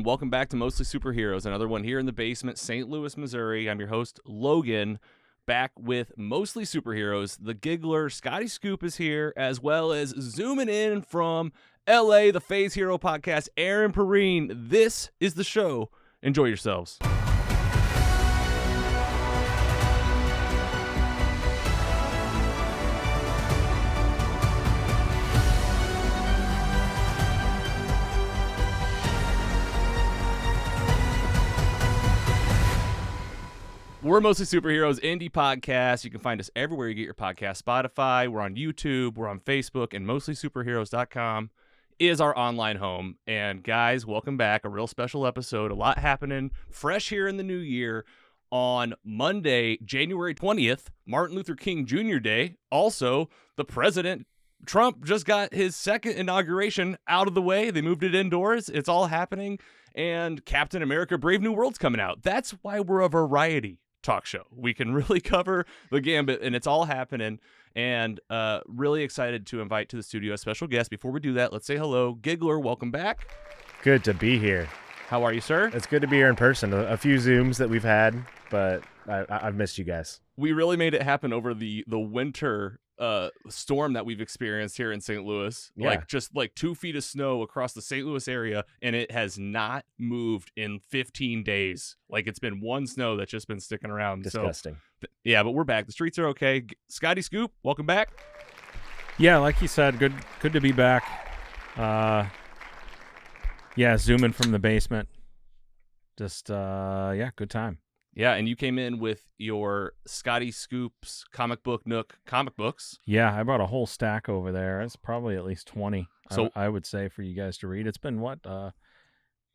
everyone. Welcome back to Mostly Superheroes, another one here in the basement, St. Louis, Missouri. I'm your host, Logan, back with Mostly Superheroes. The Giggler, Scotty Scoop is here, as well as zooming in from LA, the Phase Hero podcast, Aaron Perine. This is the show. Enjoy yourselves. We're Mostly Superheroes indie podcast. You can find us everywhere you get your podcast. Spotify, we're on YouTube, we're on Facebook, and mostlysuperheroes.com is our online home. And guys, welcome back. A real special episode. A lot happening fresh here in the new year. On Monday, January 20th, Martin Luther King Jr. Day. Also, the President Trump just got his second inauguration out of the way. They moved it indoors. It's all happening. And Captain America Brave New World's coming out. That's why we're a variety talk show. We can really cover the gambit, and it's all happening. And really excited to invite to the studio a special guest. Before we do that, let's say hello. Giggler, welcome back. Good to be here. How are you, sir? It's good to be here in person. A few Zooms that we've had, but I've missed you guys. We really made it happen over the winter storm that we've experienced here in St. Louis. Yeah. Like just like 2 feet of snow across the St. Louis area, and it has not moved in 15 days. Like it's been one snow that's just been sticking around. Disgusting. So, yeah, but we're back. The streets are okay. Scotty Scoop, welcome back. Yeah, like you said, good to be back. Yeah, zooming from the basement. Just good time. Yeah, and you came in with your Scotty Scoop's Comic Book Nook comic books. Yeah, I brought a whole stack over there. It's probably at least 20. So I would say for you guys to read. It's been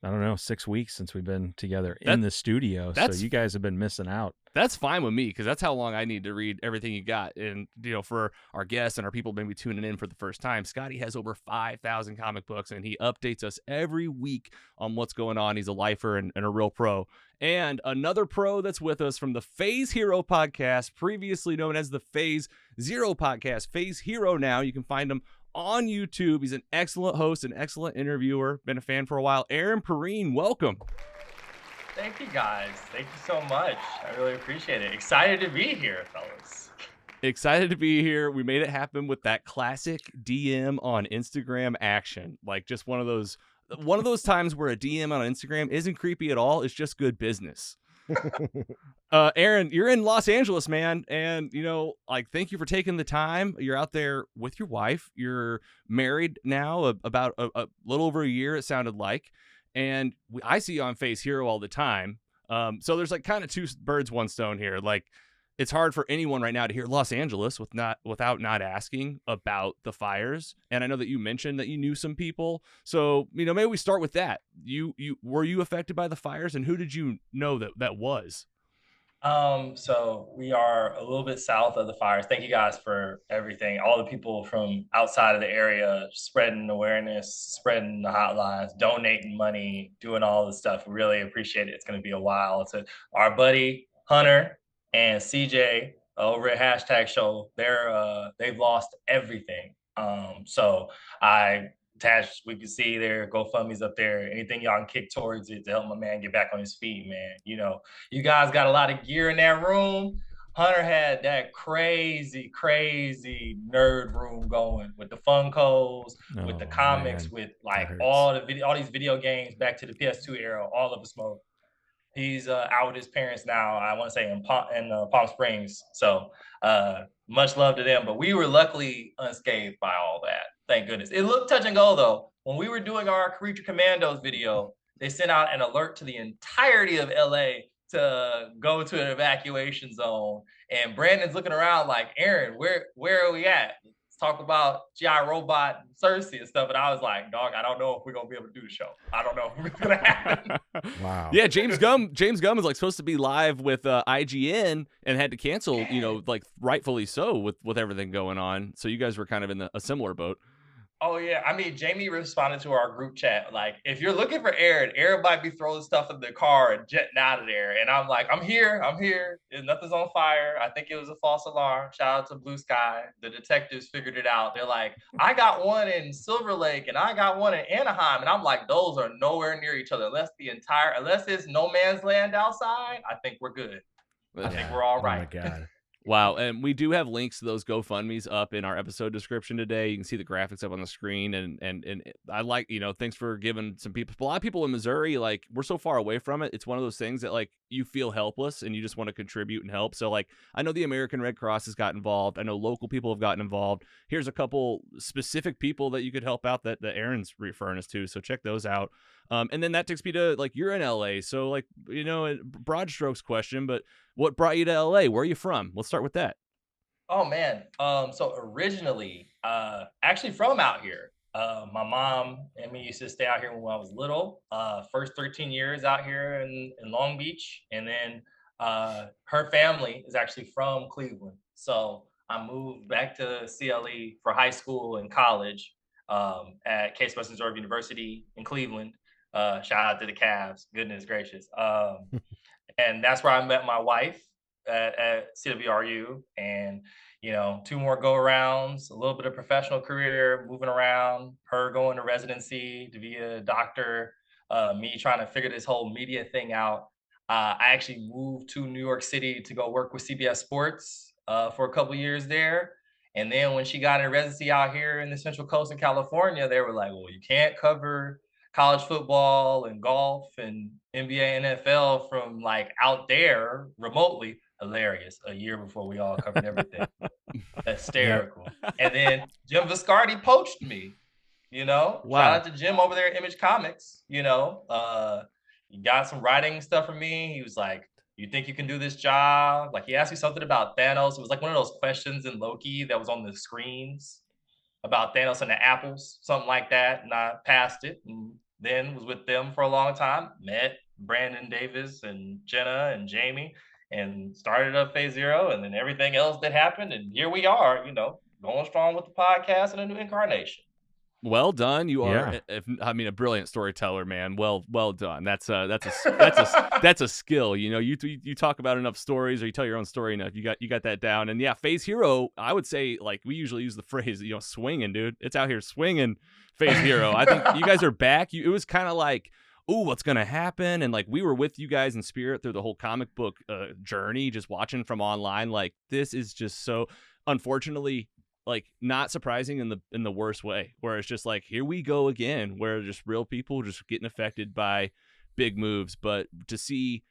I don't know, 6 weeks since we've been together in the studio. So you guys have been missing out. That's fine with me because that's how long I need to read everything you got. And, for our guests and our people maybe tuning in for the first time, Scotty has over 5,000 comic books, and he updates us every week on what's going on. He's a lifer and a real pro. And another pro that's with us from the Phase Hero podcast, previously known as the Phase Zero podcast, Phase Hero now. You can find him on YouTube. He's an excellent host, an excellent interviewer, been a fan for a while. Aaron Perine, welcome. Thank you, guys. Thank you so much. I really appreciate it. Excited to be here, fellas. Excited to be here. We made it happen with that classic DM on Instagram action. Like just one of those times where a DM on Instagram isn't creepy at all. It's just good business. Aaron, you're in Los Angeles, man. And, thank you for taking the time. You're out there with your wife. You're married now about a little over a year, it sounded like. And I see you on Phase Hero all the time. So there's like kind of two birds, one stone here. Like it's hard for anyone right now to hear Los Angeles without not asking about the fires. And I know that you mentioned that you knew some people. So, maybe we start with that. Were you affected by the fires, and who did you know that was? So we are a little bit south of the fires. Thank you guys for everything. All the people from outside of the area spreading awareness, spreading the hotlines, donating money, doing all this stuff. We really appreciate it. It's going to be a while. Our buddy Hunter and CJ over at Hashtag Show. They've lost everything. So I attached, we can see their GoFundMe's up there. Anything y'all can kick towards it to help my man get back on his feet, man. You guys got a lot of gear in that room. Hunter had that crazy nerd room going with the Funkos, with the comics, man. with like all these video games back to the PS2 era, all of the smoke. He's out with his parents now, I want to say in Palm Springs. So much love to them. But we were luckily unscathed by all that. Thank goodness. It looked touch and go, though. When we were doing our Creature Commandos video, they sent out an alert to the entirety of LA to go to an evacuation zone. And Brandon's looking around like, Aaron, where are we at? Let's talk about G.I. Robot and Cersei and stuff. And I was like, dog, I don't know if we're going to be able to do the show. I don't know if it's going to happen. Wow. Yeah, James Gunn is like supposed to be live with IGN and had to cancel, like rightfully so with everything going on. So you guys were kind of in a similar boat. Oh yeah, I mean, Jamie responded to our group chat like, if you're looking for Aaron might be throwing stuff in the car and jetting out of there. And I'm like, I'm here. And nothing's on fire. I think it was a false alarm. Shout out to Blue Sky. The detectives figured it out. They're like, I got one in Silver Lake and I got one in Anaheim. And I'm like, those are nowhere near each other. Unless it's no man's land outside, I think we're good. I think we're all right. Oh my God. Wow, and we do have links to those GoFundMes up in our episode description today. You can see the graphics up on the screen, and I like, thanks for giving some people. A lot of people in Missouri, like, we're so far away from it. It's one of those things that, like, you feel helpless and you just want to contribute and help. So, like, I know the American Red Cross has got involved. I know local people have gotten involved. Here's a couple specific people that you could help out that Aaron's referring us to. So check those out. And then that takes me to, like, you're in LA. So, like, broad strokes question, but what brought you to LA? Where are you from? Let's start with that. Oh man. So originally, actually from out here. My mom and me used to stay out here when I was little. First 13 years out here in Long Beach. And then her family is actually from Cleveland. So I moved back to CLE for high school and college at Case Western Reserve University in Cleveland. Shout out to the Cavs. Goodness gracious. And that's where I met my wife at CWRU. And, 2 more go-arounds, a little bit of professional career, moving around, her going to residency to be a doctor, me trying to figure this whole media thing out. I actually moved to New York City to go work with CBS Sports for a couple years there. And then when she got in residency out here in the Central Coast in California, they were like, well, you can't cover college football and golf and NBA, NFL from like out there remotely. Hilarious. A year before we all covered everything. Hysterical. And then Jim Viscardi poached me, Wow. Shout out to Jim over there at Image Comics, he got some writing stuff from me. He was like, you think you can do this job? Like, he asked me something about Thanos. It was like one of those questions in Loki that was on the screens about Thanos and the apples, something like that. And I passed it and then was with them for a long time, met Brandon Davis and Jenna and Jamie and started up Phase Zero and then everything else that happened. And here we are, going strong with the podcast and a new incarnation. Well done. You are, a brilliant storyteller, man. Well done. That's a skill. You talk about enough stories, or you tell your own story enough. You got that down. And yeah, Phase Hero. I would say, like, we usually use the phrase, swinging, dude. It's out here swinging. Phase Hero. I think you guys are back. It was kind of like, ooh, what's gonna happen? And like, we were with you guys in spirit through the whole comic book journey, just watching from online. Like, this is just so, unfortunately, like, not surprising in the worst way, where it's just like, here we go again, where just real people just getting affected by big moves. But to see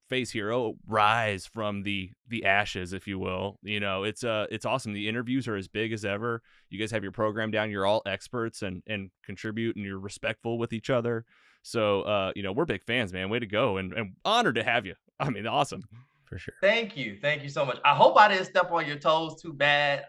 Phase Hero rise from the ashes, if you will, it's awesome. The interviews are as big as ever. You guys have your program down. You're all experts and contribute, and you're respectful with each other. So we're big fans, man. Way to go, and honored to have you. I mean, awesome. For sure. Thank you so much. I hope I didn't step on your toes too bad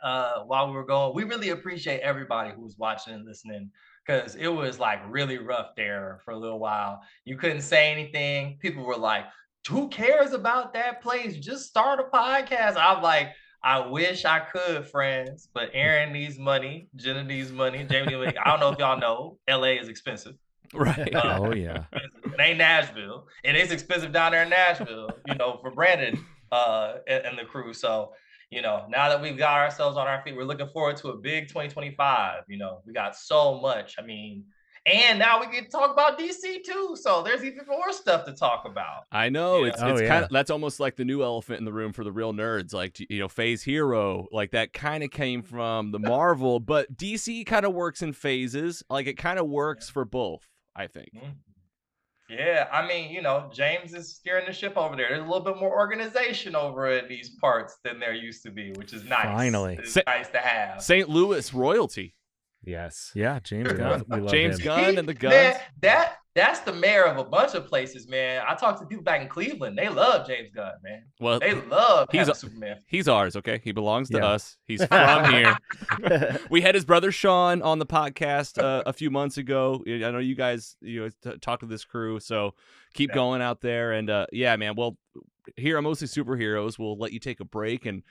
while we were going. We really appreciate everybody who was watching and listening, because it was like really rough there for a little while. You couldn't say anything. People were like, who cares about that place? Just start a podcast. I'm like, I wish I could, friends, but Aaron needs money. Jenna needs money. Jamie needs money. I don't know if y'all know, LA is expensive. Right. Oh yeah. It ain't Nashville, and it's expensive down there in Nashville, for Brandon and the crew. So, now that we've got ourselves on our feet, we're looking forward to a big 2025. We got so much. I mean, and now we can talk about DC too. So there's even more stuff to talk about. I know. It's kind of, that's almost like the new elephant in the room for the real nerds. Like, Phase Hero, like, that kind of came from the Marvel, but DC kind of works in phases. Like, it kind of works for both, I think. Yeah, I mean, James is steering the ship over there. There's a little bit more organization over in these parts than there used to be, which is nice. Finally. It's nice to have. St. Louis royalty. Yes. Yeah, James Gunn. James Gunn and the Guns. Man, that's the mayor of a bunch of places, man. I talked to people back in Cleveland. They love James Gunn, man. Well, they love Superman. He's ours, okay? He belongs to us. He's from here. We had his brother Sean on the podcast a few months ago. I know you guys talked to this crew, so keep going out there. And yeah, man. Well, here on Mostly Superheroes, we'll let you take a break and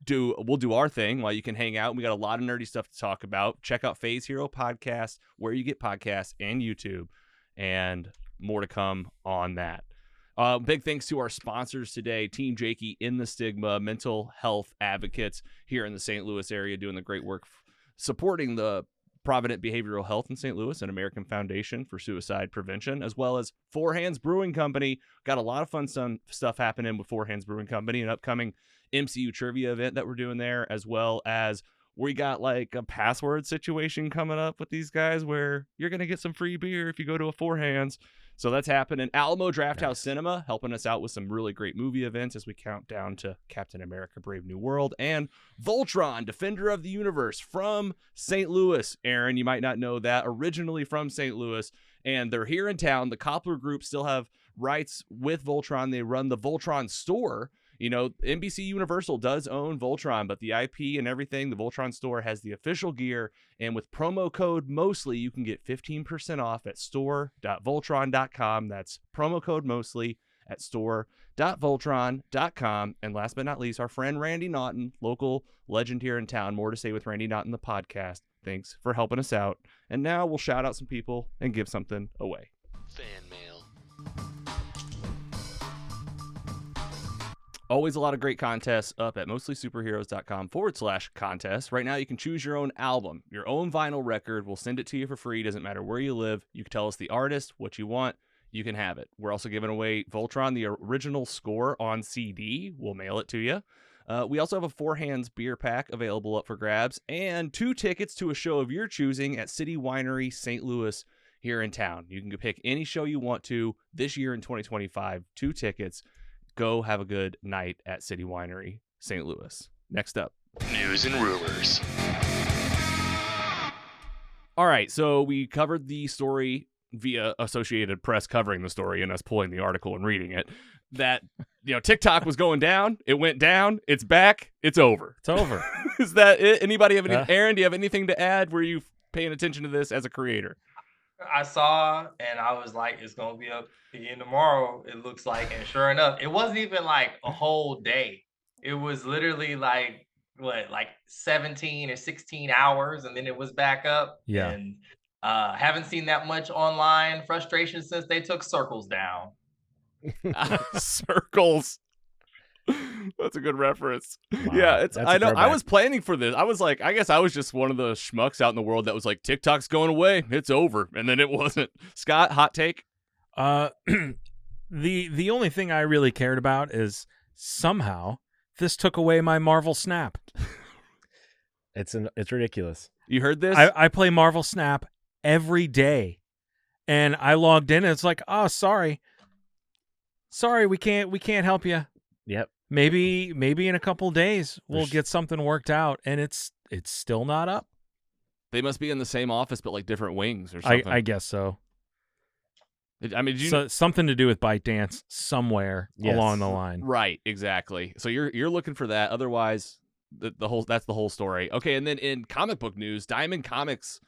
we'll do our thing while you can hang out. We got a lot of nerdy stuff to talk about. Check out Phase Hero Podcast, where you get podcasts, and YouTube, and more to come on that. Big thanks to our sponsors today, Team Jakey in the Stigma, mental health advocates here in the St. Louis area, doing the great work supporting the Provident Behavioral Health in St. Louis and American Foundation for Suicide Prevention, as well as Hands Brewing Company. Got a lot of fun stuff happening with Hands Brewing Company, an upcoming MCU Trivia event that we're doing there, as well as we got like a password situation coming up with these guys where you're going to get some free beer if you go to a Hands. So that's happening. Alamo Drafthouse Cinema helping us out with some really great movie events as we count down to Captain America Brave New World. And Voltron, Defender of the Universe from St. Louis. Aaron, you might not know that. Originally from St. Louis. And they're here in town. The Koppler Group still have rights with Voltron. They run the Voltron store. You know, NBC Universal does own Voltron, but the IP and everything, the Voltron store has the official gear. And with promo code MOSTLY, you can get 15% off at store.voltron.com. That's promo code MOSTLY at store.voltron.com. And last but not least, our friend Randy Naughton, local legend here in town. More to say with Randy Naughton, the podcast. Thanks for helping us out. And now we'll shout out some people and give something away. Fan mail. Always a lot of great contests up at mostlysuperheroes.com/contest. Right now, you can choose your own album, your own vinyl record. We'll send it to you for free. Doesn't matter where you live. You can tell us the artist, what you want. You can have it. We're also giving away Voltron, the original score on CD. We'll mail it to you. We also have a 4 Hands beer pack available up for grabs and 2 tickets to a show of your choosing at City Winery St. Louis here in town. You can pick any show you want to this year in 2025. 2 tickets. Go have a good night at City Winery, St. Louis. Next up. News and rumors. All right, so we covered the story via Associated Press covering the story and us pulling the article and reading it, that, you know, TikTok was going down. It went down. It's back. It's over. It's over. Is that it? Anybody have any? Aaron, do you have anything to add? Were you paying attention to this as a creator? I saw and I was like, it's gonna be up again tomorrow. It looks like, and sure enough, it wasn't even like a whole day. It was literally like 17 or 16 hours, and then it was back up. Yeah. And haven't seen that much online frustration since they took Circles down. Circles. That's a good reference. Wow, yeah, I know. I throwback. was planning for this. I was like, I guess I was just one of the schmucks out in the world that was like, TikTok's going away. It's over. And then it wasn't. Scott, hot take? The only thing I really cared about is somehow this took away my Marvel Snap. It's ridiculous. You heard this? I play Marvel Snap every day, and I logged in and it's like, oh, sorry, we can't help you. Yep. Maybe in a couple days we'll get something worked out, and it's still not up. They must be in the same office, but like different wings or something. I guess so. I mean, something to do with ByteDance somewhere along the line. Right, exactly. So you're looking for that. Otherwise, that's the whole story. Okay, and then in comic book news, Diamond Comics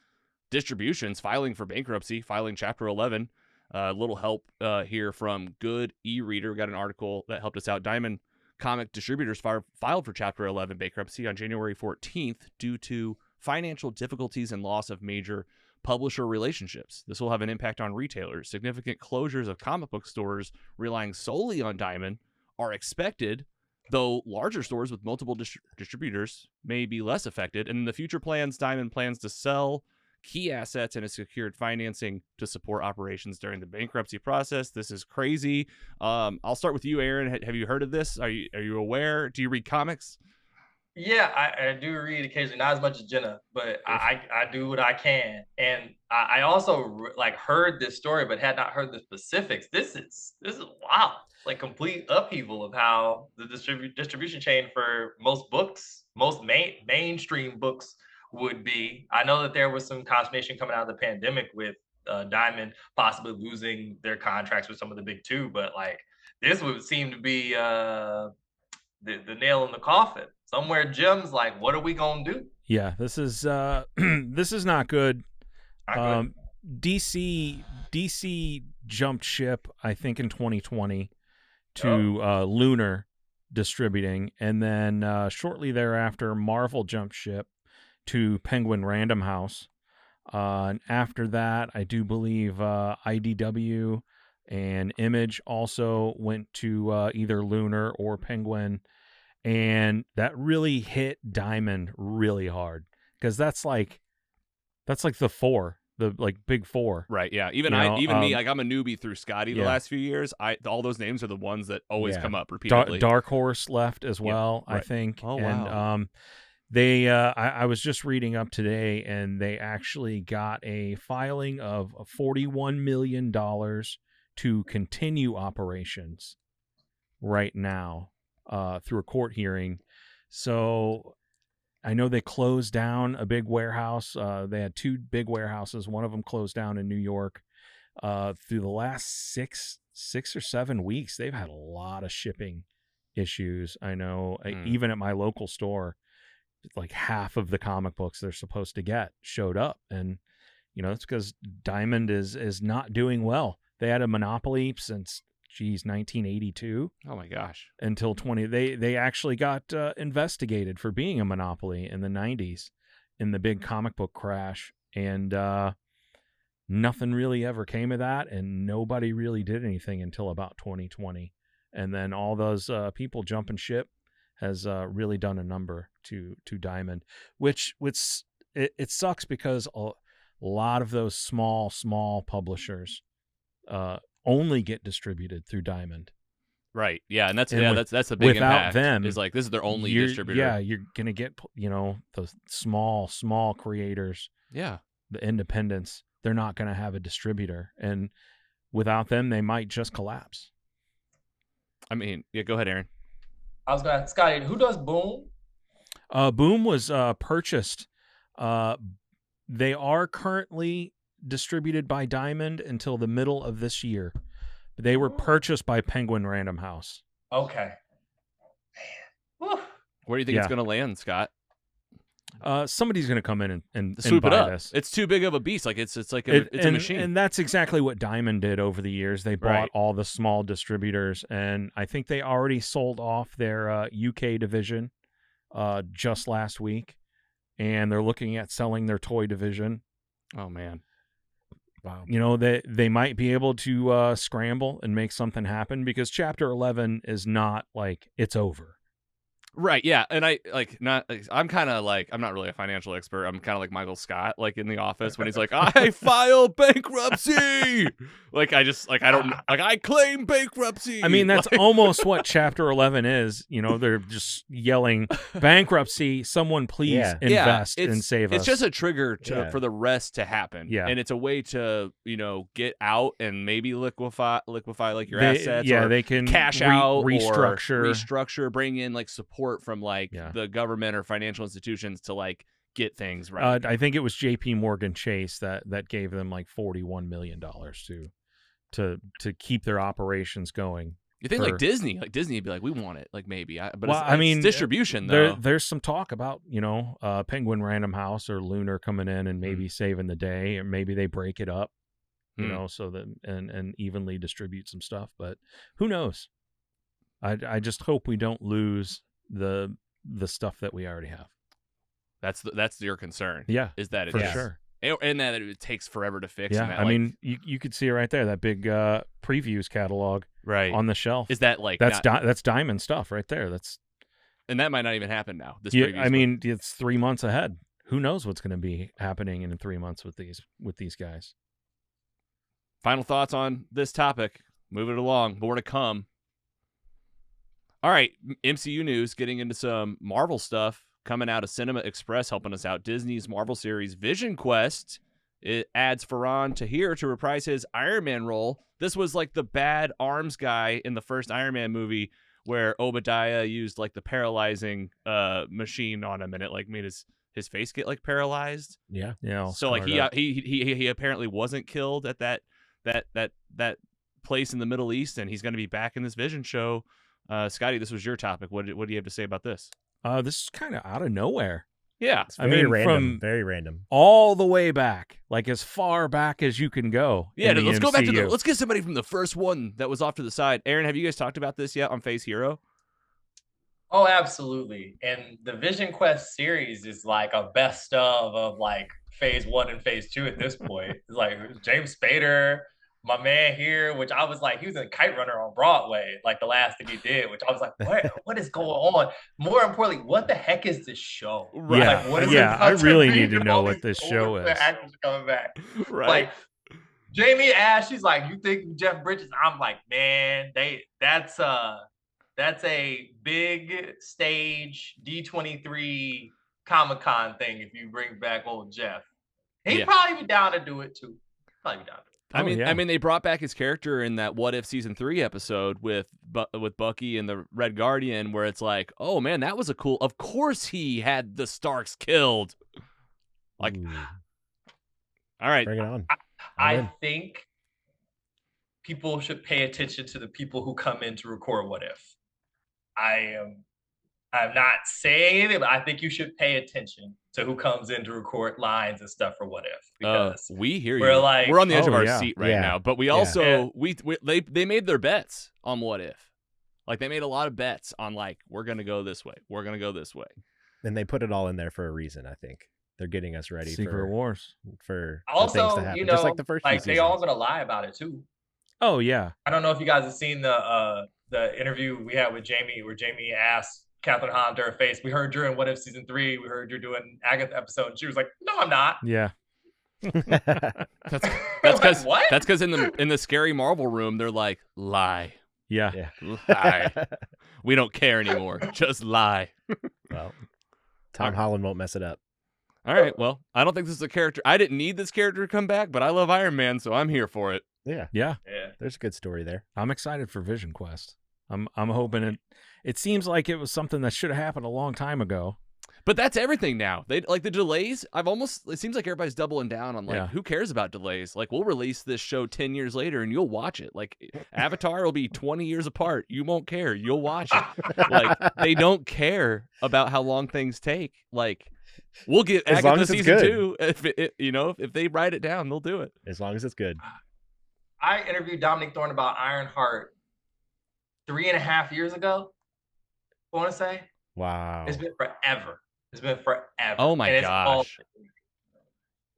Distributions filing for bankruptcy, filing Chapter 11. A little help here from Good E-Reader. We got an article that helped us out. Diamond Comic Distributors filed for Chapter 11 bankruptcy on January 14th due to financial difficulties and loss of major publisher relationships. This will have an impact on retailers. Significant closures of comic book stores relying solely on Diamond are expected, though larger stores with multiple distributors may be less affected. And in the future plans, Diamond plans to sell key assets and has secured financing to support operations during the bankruptcy process. This is crazy. I'll start with you, Aaron. Have you heard of this? Are you aware? Do you read comics? Yeah, I do read occasionally, not as much as Jenna, but I do what I can. And I also heard this story, but had not heard the specifics. This is wow, like complete upheaval of how the distribution chain for most books, most mainstream books would be. I know that there was some consternation coming out of the pandemic with Diamond possibly losing their contracts with some of the big two, but like this would seem to be the nail in the coffin. Somewhere Jim's like, what are we gonna do? Yeah, this is this is not good. Not good. DC jumped ship, I think, in 2020, to Lunar Distributing, and then shortly thereafter, Marvel jumped ship to Penguin Random House. And after that, I do believe IDW and Image also went to either Lunar or Penguin, and that really hit Diamond really hard because that's like the four, the like big four. Right. Yeah. Even me, like I'm a newbie through Scotty the last few years. All those names are the ones that always come up repeatedly. Dark Horse left as well, right. I think. Oh wow. And they, I was just reading up today, and they actually got a filing of $41 million to continue operations right now through a court hearing. So I know they closed down a big warehouse. They had two big warehouses. One of them closed down in New York. Through the last six or 7 weeks, they've had a lot of shipping issues. I know, even at my local store, like half of the comic books they're supposed to get showed up, and it's because Diamond is not doing well. They had a monopoly since 1982. Oh my gosh. Until they actually got investigated for being a monopoly in the 90s in the big comic book crash, and nothing really ever came of that, and nobody really did anything until about 2020, and then all those people jumping ship has really done a number to Diamond, which it sucks because a lot of those small publishers only get distributed through Diamond. Right. Yeah, and that's the big impact. Them, is like this is their only distributor. Yeah, you're gonna get the small creators. Yeah. The independents. They're not gonna have a distributor, and without them, they might just collapse. I mean, yeah. Go ahead, Aaron. I was gonna, Scotty, who does Boom? Boom was purchased. They are currently distributed by Diamond until the middle of this year. They were purchased by Penguin Random House. Okay. Man. Where do you think it's going to land, Scott? Somebody's going to come in and swoop buy it up. this. It's too big of a beast. Like it's a machine. And that's exactly what Diamond did over the years. They bought all the small distributors, and I think they already sold off their UK division just last week, and they're looking at selling their toy division. Oh man. Wow. They might be able to scramble and make something happen, because Chapter 11 is not like it's over. Right, yeah, and I'm kind of like, I'm not really a financial expert. I'm kind of like Michael Scott, like in The Office, when he's like, I file bankruptcy. I claim bankruptcy. I mean, that's almost what Chapter 11 is. They're just yelling bankruptcy. Someone please invest and save us. It's just a trigger for the rest to happen. Yeah, and it's a way to get out and maybe liquefy like your assets. Yeah, or they can cash out, restructure, bring in like support from the government or financial institutions to like get things right. I think it was J.P. Morgan Chase that gave them like $41 million to keep their operations going. You think like Disney would be like, we want it, like maybe, but it's distribution though. There's some talk about Penguin Random House or Lunar coming in and maybe saving the day, or maybe they break it up, so that and evenly distribute some stuff. But who knows? I just hope we don't lose the stuff that we already have. That's your concern. Yeah, is that for sure, and that it takes forever to fix. Yeah, and that, I mean, you could see it right there, that big previews catalog on the shelf. Is that like that's Diamond stuff right there? And that might not even happen now. I mean, it's 3 months ahead. Who knows what's going to be happening in 3 months with these guys? Final thoughts on this topic. Move it along. More to come. All right, MCU news, getting into some Marvel stuff coming out of Cinema Express, helping us out. Disney's Marvel series Vision Quest, it adds Perine to reprise his Iron Man role. This was like the bad arms guy in the first Iron Man movie, where Obadiah used like the paralyzing machine on him, and it like made his face get like paralyzed. Yeah. So like he apparently wasn't killed at that place in the Middle East, and he's going to be back in this Vision show. Scotty, this was your topic. What do you have to say about this? This is kind of out of nowhere. Yeah. It's I very mean, random. from- Very random. all the way back, like as far back as you can go. Yeah, in the let's go back to MCU. let's get somebody from the first one that was off to the side. Aaron, have you guys talked about this yet on Phase Hero? Oh, absolutely. And the Vision Quest series is like a best of like phase 1 and phase 2 at this point. It's like James Spader, my man here, which I was like, he was in Kite Runner on Broadway, like the last thing he did, which I was like, what is going on? More importantly, what the heck is this show? Right. Yeah, Like, what is yeah, it I about really to need be? to know All what these this show older is. actors are coming back. Right. Like Jamie asked, she's like, you think Jeff Bridges? I'm like, man, that's a big stage D23 Comic-Con thing if you bring back old Jeff. He'd Yeah. probably be down to do it too. Probably be down to do it. I Oh, mean, yeah. they brought back his character in that What If Season 3 episode with Bucky and the Red Guardian, where it's like, oh man, that was a cool. Of course, he had the Starks killed. Like, Ooh, all right, bring it on. I I'm in. think people should pay attention to the people who come in to record What If. I'm not saying anything, but I think you should pay attention to who comes in to record lines and stuff for What If, because we hear we're you. like- we're on the edge of Oh, our yeah. seat right Yeah. now, but we Yeah. also they made their bets on What If. Like they made a lot of bets on like we're gonna go this way, we're gonna go this way. And they put it all in there for a reason, I think. They're getting us ready Secret Wars. for things also, to happen. you know, Just like the first few like they all seasons. gonna lie about it too. Oh yeah, I don't know if you guys have seen the interview we had with Jamie, where Jamie asked Catherine Hahn to her face, "We heard you're in What If Season 3. We heard you're doing Agatha episode," and she was like, "No, I'm not." yeah. That's Like, because what? that's because in the scary Marvel room they're like lie, Yeah. Yeah. lie. We don't care anymore. Just lie. Well, Tom Holland won't mess it up. All right. Well, I don't think this is a character. I didn't need this character to come back, but I love Iron Man, so I'm here for it. Yeah, Yeah. Yeah. there's a good story there. I'm excited for Vision Quest. I'm hoping it seems like it was something that should have happened a long time ago. But that's everything now. They like the delays. It seems like everybody's doubling down on like, Yeah. who cares about delays? Like we'll release this show 10 years later and you'll watch it. Like Avatar will be 20 years apart. You won't care. You'll watch it. Like they don't care about how long things take. Like we'll get As long Agatha as it's season good. 2. If they write it down, they'll do it. As long as it's good. I interviewed Dominic Thorne about Ironheart 3.5 years ago. I want to say Wow. it's been forever. It's been forever. Oh my And it's all- gosh.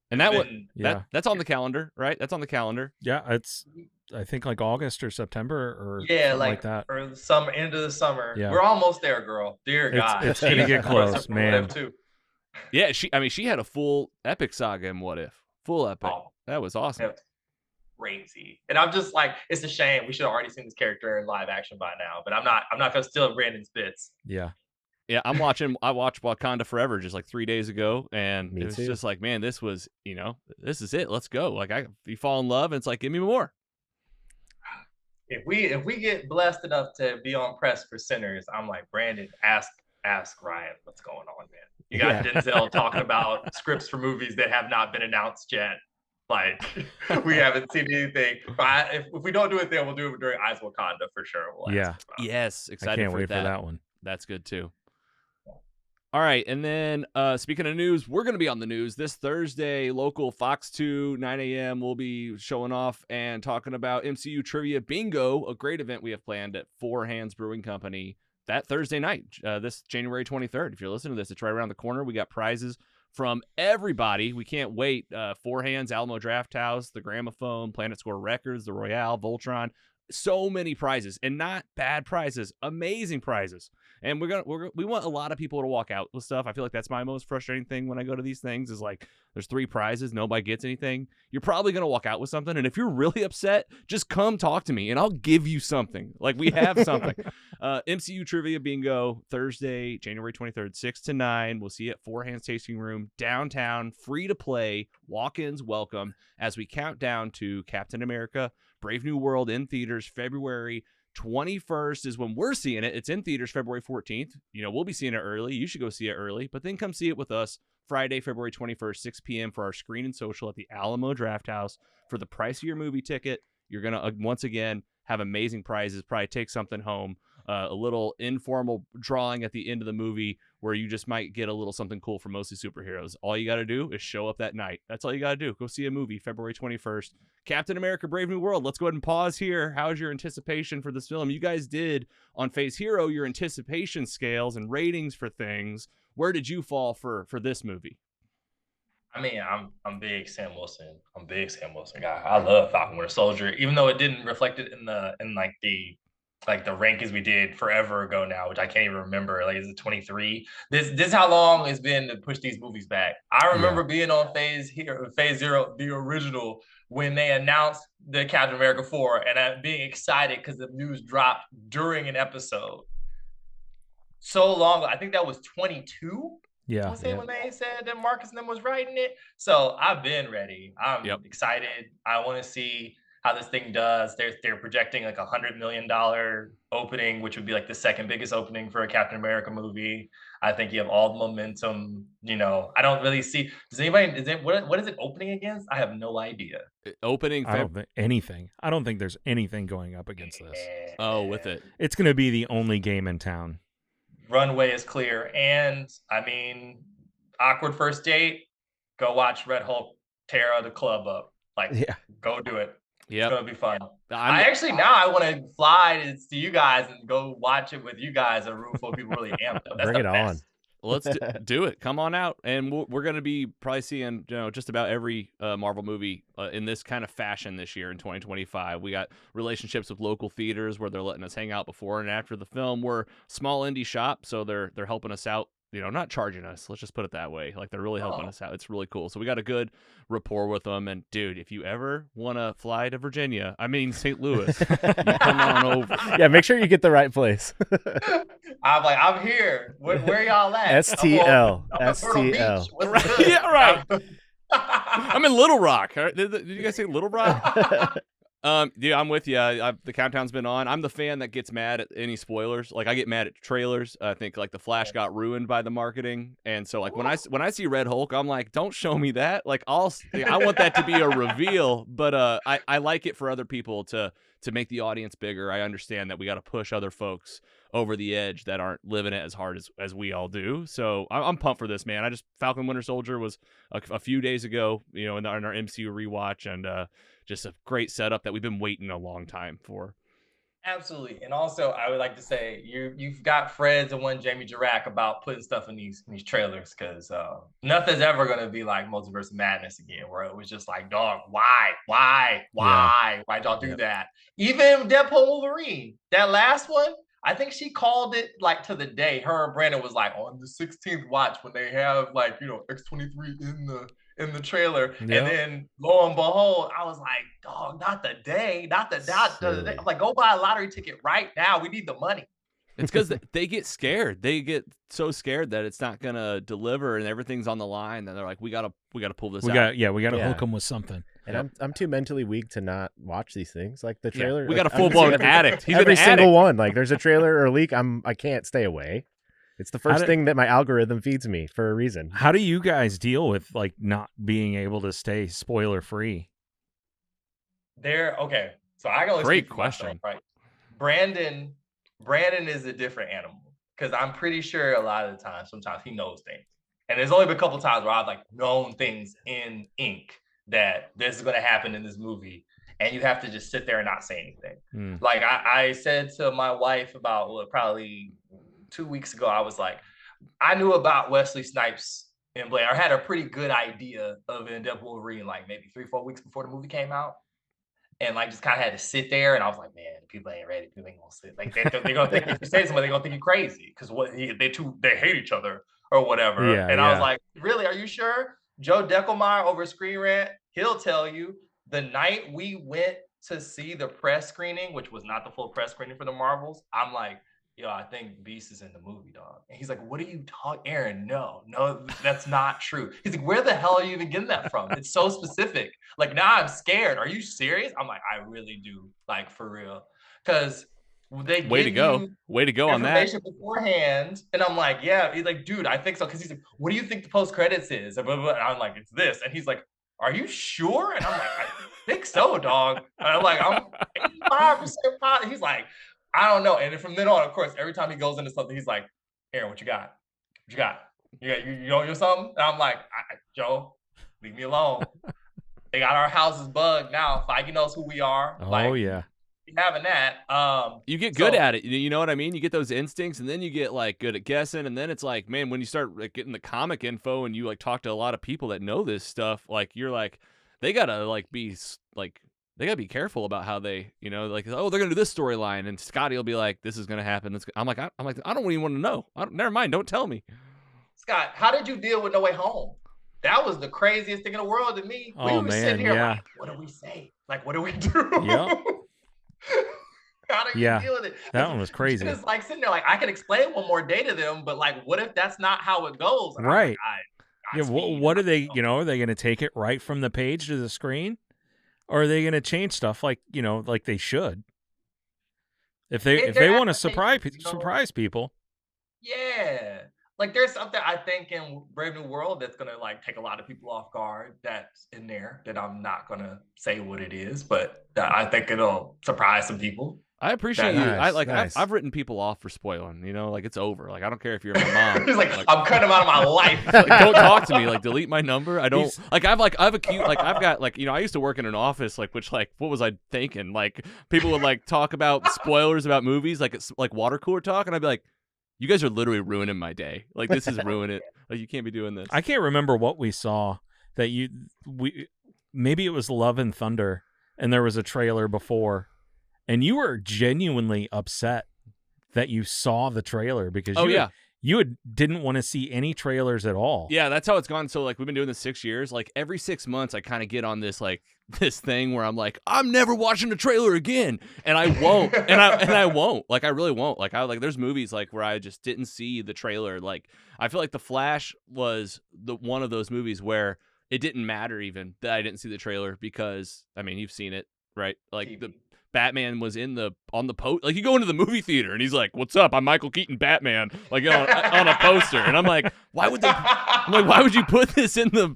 And that been- one Yeah. that's on the calendar, right? That's on the calendar. Yeah, it's I think like August or September or Yeah, something like that. or the summer, end of the summer. Yeah. We're almost there, girl. Dear It's- God, it's gonna get close, man. Too. Yeah, she had a full epic saga in What If. Full epic. Oh, That was awesome. yeah. Crazy. And I'm just like, it's a shame. We should have already seen this character in live action by now. But I'm not gonna steal Brandon's bits. Yeah. Yeah, I watched Wakanda Forever just like 3 days ago, and Me it was too. just like, man, this is it. Let's go. Like you fall in love, and it's like, give me more. If we get blessed enough to be on press for Sinners, I'm like, Brandon, ask Ryan what's going on, man. You got Yeah. Denzel talking about scripts for movies that have not been announced yet. Like we haven't seen anything. But if we don't do it then, we'll do it during Eyes Wakanda for sure. We'll Yeah. ask about it. Yes, I excited can't for wait that. for that one. That's good too. All right, and then speaking of news, we're going to be on the news this Thursday. Local Fox 2, 9 a.m. We'll be showing off and talking about MCU Trivia Bingo, a great event we have planned at Hands Brewing Company that Thursday night, this January 23rd. If you're listening to this, it's right around the corner. We got prizes from everybody. We can't wait. Hands, Alamo Drafthouse, the Gramophone, Planet Score Records, the Royale, Voltron. So many prizes, and not bad prizes, amazing prizes. And we want a lot of people to walk out with stuff. I feel like that's my most frustrating thing when I go to these things is like there's 3 prizes, nobody gets anything. You're probably gonna walk out with something, and if you're really upset, just come talk to me and I'll give you something. Like we have something. MCU Trivia Bingo Thursday, January 23rd, 6 to 9. We'll see you at Hands Tasting Room downtown, free to play, walk-ins welcome as we count down to Captain America: Brave New World in theaters February 21st is when we're seeing it. It's in theaters February 14th. We'll be seeing it early. You should go see it early, but then come see it with us Friday, February 21st, 6 p.m. for our screen and social at the Alamo Drafthouse. For the price of your movie ticket, you're going to, once again, have amazing prizes, probably take something home. a little informal drawing at the end of the movie where you just might get a little something cool from Mostly Superheroes. All you got to do is show up that night. That's all you got to do. Go see a movie February 21st. Captain America Brave New World. Let's go ahead and pause here. How's your anticipation for this film? You guys did on Phase Hero your anticipation scales and ratings for things. Where did you fall for this movie? I mean, I'm big Sam Wilson. I'm big Sam Wilson guy. I love Falcon Winter Soldier, even though it didn't reflect it in the rankings we did forever ago now, which I can't even remember. Like, is it 23? This is how long it's been to push these movies back. I remember being on Phase Zero, the original, when they announced the Captain America 4, and being excited because the news dropped during an episode. So long, I think that was 22. Yeah. When they said that Marcus and them was writing it. So I've been ready. I'm excited. I want to see how this thing does. They're projecting like $100 million opening, which would be like the second biggest opening for a Captain America movie. I think you have all the momentum. You know, I don't really see. What is it opening against? I have no idea. Opening. I don't think anything. I don't think there's anything going up against this. Oh, with it. It's going to be the only game in town. Runway is clear, and I mean, awkward first date. Go watch Red Hulk tear the club up. Go do it. Yeah, it's gonna be fun. I want to fly to you guys and go watch it with you guys. A room full of people really amped up. Bring it on. Let's do it. Come on out, and we're going to be probably seeing just about every Marvel movie in this kind of fashion this year in 2025. We got relationships with local theaters where they're letting us hang out before and after the film. We're a small indie shop, so they're helping us out. Not charging us. Let's just put it that way. Like, they're really helping us out. It's really cool. So we got a good rapport with them. And dude, if you ever want to fly to Virginia, St. Louis, you come on over. Yeah, make sure you get the right place. I'm here. Where y'all at? STL. STL. Yeah, right. I'm in Little Rock. Did you guys say Little Rock? Yeah, I'm with you. The countdown's been on. I'm the fan that gets mad at any spoilers. Like, I get mad at trailers. I think like the Flash got ruined by the marketing, and so like when I see Red Hulk, I'm like, don't show me that. Like, I want that to be a reveal, but I like it for other people to make the audience bigger. I understand that we got to push other folks over the edge that aren't living it as hard as we all do. So I'm pumped for this, man. Falcon Winter Soldier was a few days ago, in our MCU rewatch, and just a great setup that we've been waiting a long time for. Absolutely. And also, I would like to say you've got Freds and one Jamie Jirac about putting stuff in these trailers, because nothing's ever going to be like Multiverse of Madness again, where it was just like, dog, why'd y'all do that? Even Deadpool Wolverine, that last one, I think she called it like to the day. Her and Brandon was like, on the 16th watch, when they have like, X-23 in the trailer. Yep. And then lo and behold, I was like, dog, not the day. I'm like, go buy a lottery ticket right now. We need the money. It's because they get scared. They get so scared that it's not gonna deliver and everything's on the line. And they're like, we gotta pull this out. We gotta hook them with something. And I'm too mentally weak to not watch these things. Like the trailer, we got a full blown addict. He's every an single addict. one. Like, there's a trailer or a leak, I can't stay away. It's the first thing that my algorithm feeds me for a reason. How do you guys deal with like not being able to stay spoiler free? Okay. So I can only Great speak for question. myself, right? Brandon is a different animal, because I'm pretty sure a lot of the time, sometimes he knows things. And there's only been a couple of times where I've like known things in ink that this is going to happen in this movie, and you have to just sit there and not say anything. Like I said to my wife about probably 2 weeks ago, I was like, I knew about Wesley Snipes in Blade. I had a pretty good idea of it in Deadpool Wolverine, like maybe 3-4 weeks before the movie came out. And like just kind of had to sit there, and I was like, man, people ain't ready. People ain't gonna sit. Like they're gonna think if you say something, they're gonna think you're crazy, because they hate each other or whatever. Yeah, I was like, really? Are you sure? Joe Deckelmeyer over Screen Rant, he'll tell you the night we went to see the press screening, which was not the full press screening for the Marvels, I'm like, yo, I think Beast is in the movie, dog. And he's like, what are you talking, Aaron? No, that's not true. He's like, where the hell are you even getting that from? It's so specific. Like, now I'm scared. Are you serious? I'm like, I really do, like, for real. Because they way to go on that information beforehand, and I'm like, yeah. He's like, dude, I think so. Because he's like, what do you think the post credits is? And I'm like, it's this. And he's like, are you sure? And I'm like, I think so, dog. And I'm like, I'm 85% positive. He's like, I don't know. And then from then on, of course, every time he goes into something, he's like, Aaron, what you got? What you got? You know you're something? And I'm like, Joe, leave me alone. They got our houses bugged now. Feige knows who we are. Oh, yeah. Having that. You get good at it. You know what I mean? You get those instincts, and then you get like good at guessing, and then it's like, man, when you start like getting the comic info and you like talk to a lot of people that know this stuff, like you're like, they gotta be careful about how they, like, oh, they're gonna do this storyline, and Scotty will be like, this is gonna happen. I'm like, I don't even want to know. Never mind, don't tell me. Scott, how did you deal with No Way Home? That was the craziest thing in the world to me. Oh, we were man, sitting here yeah. like, what do we say? Like, what do we do? Yep. How do you deal with it? That one was crazy. It's like sitting there like, I can explain one more day to them, but like, what if that's not how it goes? And right. I'm like, What are they, are they going to take it right from the page to the screen? Or are they going to change stuff like they should? If they want to surprise people. Yeah. Like there's something I think in Brave New World that's gonna like take a lot of people off guard that's in there that I'm not gonna say what it is, but I think it'll surprise some people. I appreciate you. Nice. I've written people off for spoiling, like it's over. Like I don't care if you're my mom. He's like, I'm cutting them out of my life. Like, don't talk to me. Like delete my number. I don't I've got I used to work in an office which what was I thinking? Like people would like talk about spoilers about movies, like it's like water cooler talk, and I'd be like, you guys are literally ruining my day. Like this is ruining it. Like you can't be doing this. I can't remember what we saw maybe it was Love and Thunder, and there was a trailer before, and you were genuinely upset that you saw the trailer because you didn't want to see any trailers at all. Yeah, that's how it's gone. So like we've been doing this 6 years. Like every 6 months, I kind of get on this this thing where I'm like, I'm never watching a trailer again, and I won't, and I won't. Like I really won't. Like there's movies like where I just didn't see the trailer. Like I feel like The Flash was one of those movies where it didn't matter even that I didn't see the trailer because I mean you've seen it, right? Like the Batman was on the post. Like you go into the movie theater and he's like, "What's up? I'm Michael Keaton, Batman." Like on a poster, and I'm like, "Why would you put this in the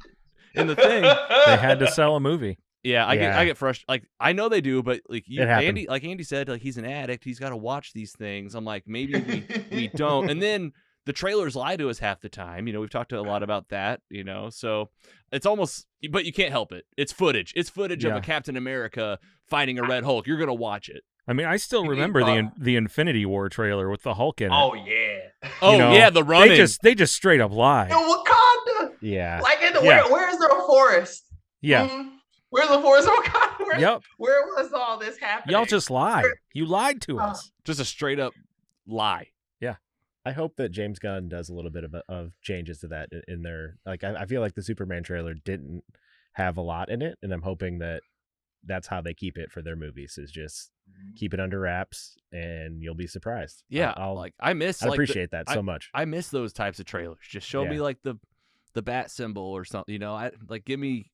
thing?" They had to sell a movie. Yeah, I get frustrated. Like I know they do, but like Andy, Andy said, like he's an addict. He's got to watch these things. I'm like, maybe we don't. And then the trailers lie to us half the time. We've talked a lot about that. So it's almost, but you can't help it. It's footage. It's footage of a Captain America fighting a Red Hulk. You're gonna watch it. I mean, I still remember the Infinity War trailer with the Hulk in it. Oh yeah. Oh the running. They just straight up lied. In Wakanda. Yeah. Like where's there a forest? Yeah. Mm-hmm. Where's the forest of Wakanda? Where was all this happening? Y'all just lied. You lied to us. Just a straight up lie. Yeah. I hope that James Gunn does a little bit of changes to that in their I feel like the Superman trailer didn't have a lot in it, and I'm hoping that that's how they keep it for their movies is just keep it under wraps and you'll be surprised. Yeah, I appreciate that so much. I miss those types of trailers. Just show me like the bat symbol or something. Give me.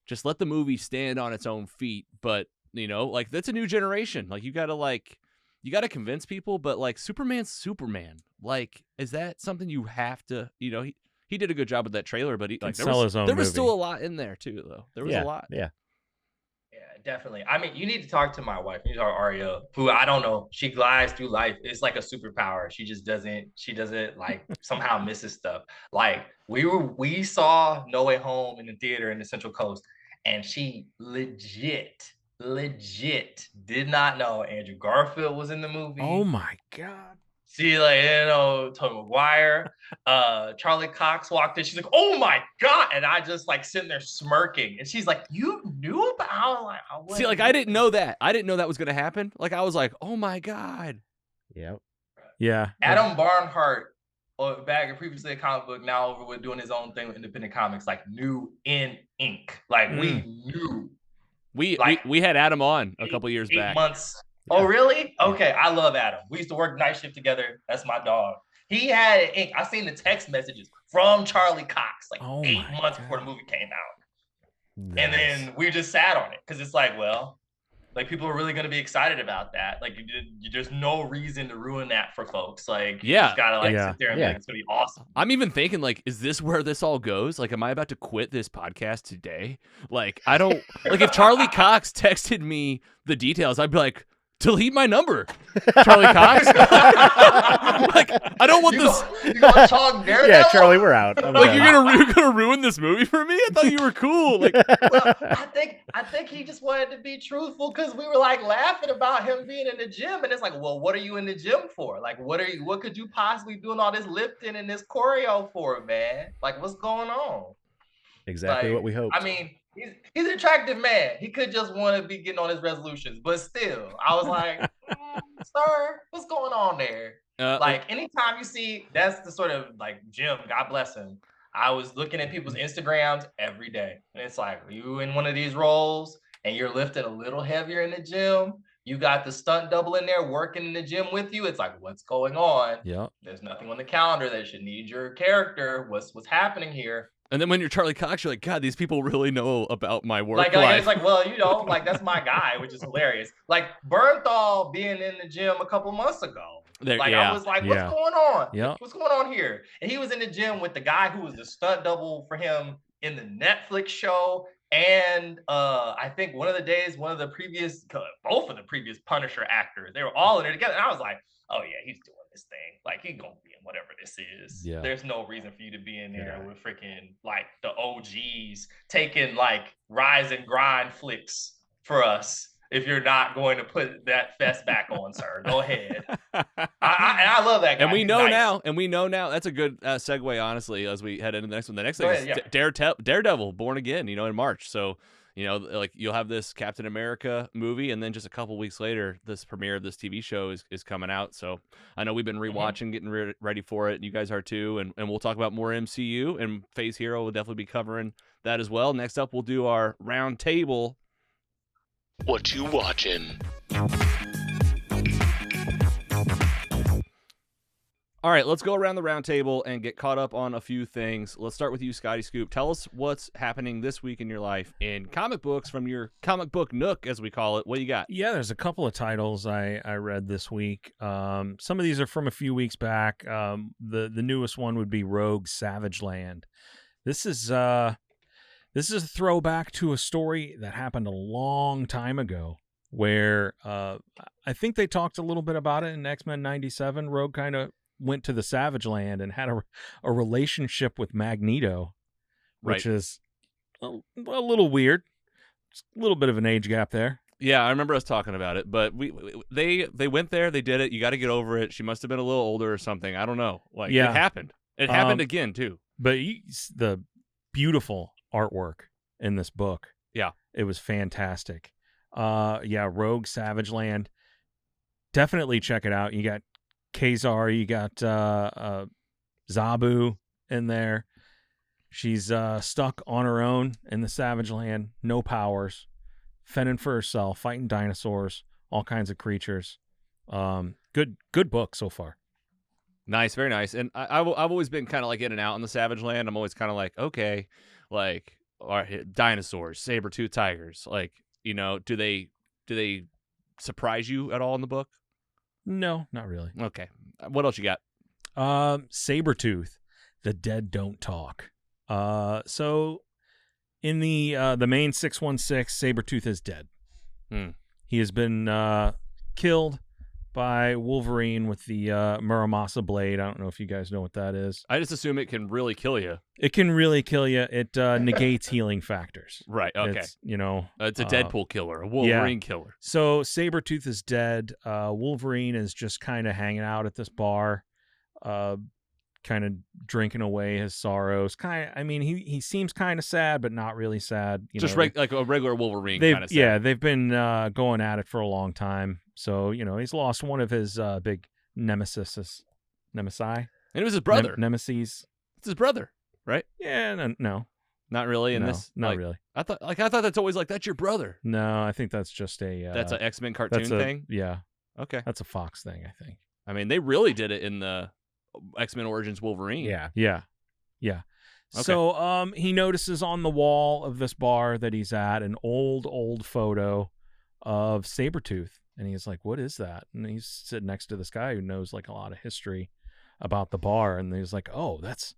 Just let the movie stand on its own feet, but like that's a new generation. Like you gotta convince people, but like Superman's Superman. Like, is that something you have to? He did a good job with that trailer, but there was still a lot in there too, though. There was a lot. Yeah. Yeah, definitely. I mean, you need to talk to my wife. You need to talk to Aria, who I don't know. She glides through life. It's like a superpower. She just doesn't. She doesn't like somehow misses stuff. Like we saw No Way Home in the theater in the Central Coast. And she legit did not know Andrew Garfield was in the movie. Oh my God. She Tobey Maguire, Charlie Cox walked in. She's like, "Oh my God!" And I just like sitting there smirking. And she's like, "You knew about?" See, like I didn't know that. I didn't know that was gonna happen. Like I was like, "Oh my God." Yep. Yeah. Adam Barnhart. Back previously a comic book, now over with doing his own thing with independent comics, like new in ink. Like we knew. We had Adam on a couple years back. 8 months. Yeah. Oh, really? Okay. I love Adam. We used to work night shift together. That's my dog. He had ink. I seen the text messages from Charlie Cox 8 months before the movie came out. Nice. And then we just sat on it because it's like, well, like people are really going to be excited about that. Like there's no reason to ruin that for folks. Like you just gotta sit there and think it's gonna be awesome. I'm even thinking like, is this where this all goes? Like, am I about to quit this podcast today? Like, I don't like if Charlie Cox texted me the details, I'd be like, delete my number, Charlie Cox. Like, I don't want this. You gonna talk Daredevil? Yeah, Charlie, we're out. I'm Like, done. you're gonna ruin this movie for me? I thought you were cool. Like, Well, I think he just wanted to be truthful because we were like laughing about him being in the gym, and it's like, well, what are you in the gym for? Like, what could you possibly doing all this lifting and this choreo for, man? Like, what's going on? Exactly Like, what we hoped. I mean, he's an attractive man. He could just want to be getting on his resolutions, but still, I was like, sir, what's going on there? Like, anytime you see, that's the sort of like Jim, God bless him. I was looking at people's Instagrams every day, and it's like, you in one of these roles and you're lifting a little heavier in the gym. You got the stunt double in there working in the gym with you. It's like, what's going on? Yeah. There's nothing on the calendar that should need your character. What's happening here? and then when you're Charlie Cox, you're like, God, these people really know about my work Like life. it's like, well, like that's my guy, which is hilarious. Like Bernthal being in the gym a couple months ago. I was like, what's going on? Yeah. What's going on here? And he was in the gym with the guy who was the stunt double for him in the Netflix show. And I think both of the previous Punisher actors, they were all in there together. And I was like, oh yeah, he's doing this thing. Like, he's gonna be in whatever this is. Yeah. There's no reason for you to be in there with freaking like the OGs taking like rise and grind flicks for us. If you're not going to put that vest back on, sir, go ahead. I love that guy. And we He's know nice. now. That's a good segue, honestly, as we head into the next one. The next thing Go is ahead, Daredevil, Born Again, in March. So, like, you'll have this Captain America movie, and then just a couple weeks later, this premiere of this TV show is coming out. So I know we've been rewatching, getting ready for it. You guys are too, and we'll talk about more MCU, and Phase Hero will definitely be covering that as well. Next up, we'll do our round table. What you watching? All right, let's go around the round table and get caught up on a few things. Let's start with you, Scotty Scoop. Tell us what's happening this week in your life in comic books from your comic book nook, as we call it. What do you got? Yeah, there's a couple of titles I read this week. Some of these are from a few weeks back. The newest one would be Rogue Savage Land. This is a throwback to a story that happened a long time ago where I think they talked a little bit about it in X-Men 97. Rogue kind of went to the Savage Land and had a relationship with Magneto, which is a little weird. Just a little bit of an age gap there. Yeah, I remember us talking about it, but they went there, they did it. You got to get over it. She must have been a little older or something. I don't know. Like, it happened. It happened again too. But the beautiful artwork in this book. Yeah. It was fantastic. Rogue Savage Land. Definitely check it out. You got Kazar, you got Zabu in there. She's stuck on her own in the Savage Land, no powers, fending for herself, fighting dinosaurs, all kinds of creatures. Good book so far. Nice, very nice. And I've always been kind of like in and out in the Savage Land. I'm always kind of like, okay, like, all right, dinosaurs, saber-toothed tigers. Like, do they surprise you at all in the book? No, not really. Okay. What else you got? Sabretooth, the dead don't talk. So in the main 616, Sabretooth is dead. He has been killed by Wolverine with the Muramasa blade. I don't know if you guys know what that is. I just assume it can really kill you. It can really kill you. It negates healing factors. Right, okay. It's, it's a Deadpool killer, a Wolverine killer. So Sabretooth is dead. Wolverine is just kind of hanging out at this bar, kind of drinking away his sorrows. He seems kind of sad, but not really sad. Just like a regular Wolverine kind of sad. Yeah, they've been going at it for a long time. So, he's lost one of his big nemesi. And it was his brother. Nemesis. It's his brother, right? Yeah, no. Not really in this? Not really. I thought that's always like, that's your brother. No, I think that's just a... that's an X-Men cartoon thing? Yeah. Okay. That's a Fox thing, I think. I mean, they really did it in the X-Men Origins Wolverine. Yeah. Okay. So he notices on the wall of this bar that he's at an old photo of Sabretooth. And he's like, what is that? And he's sitting next to this guy who knows like a lot of history about the bar. And he's like, oh, that's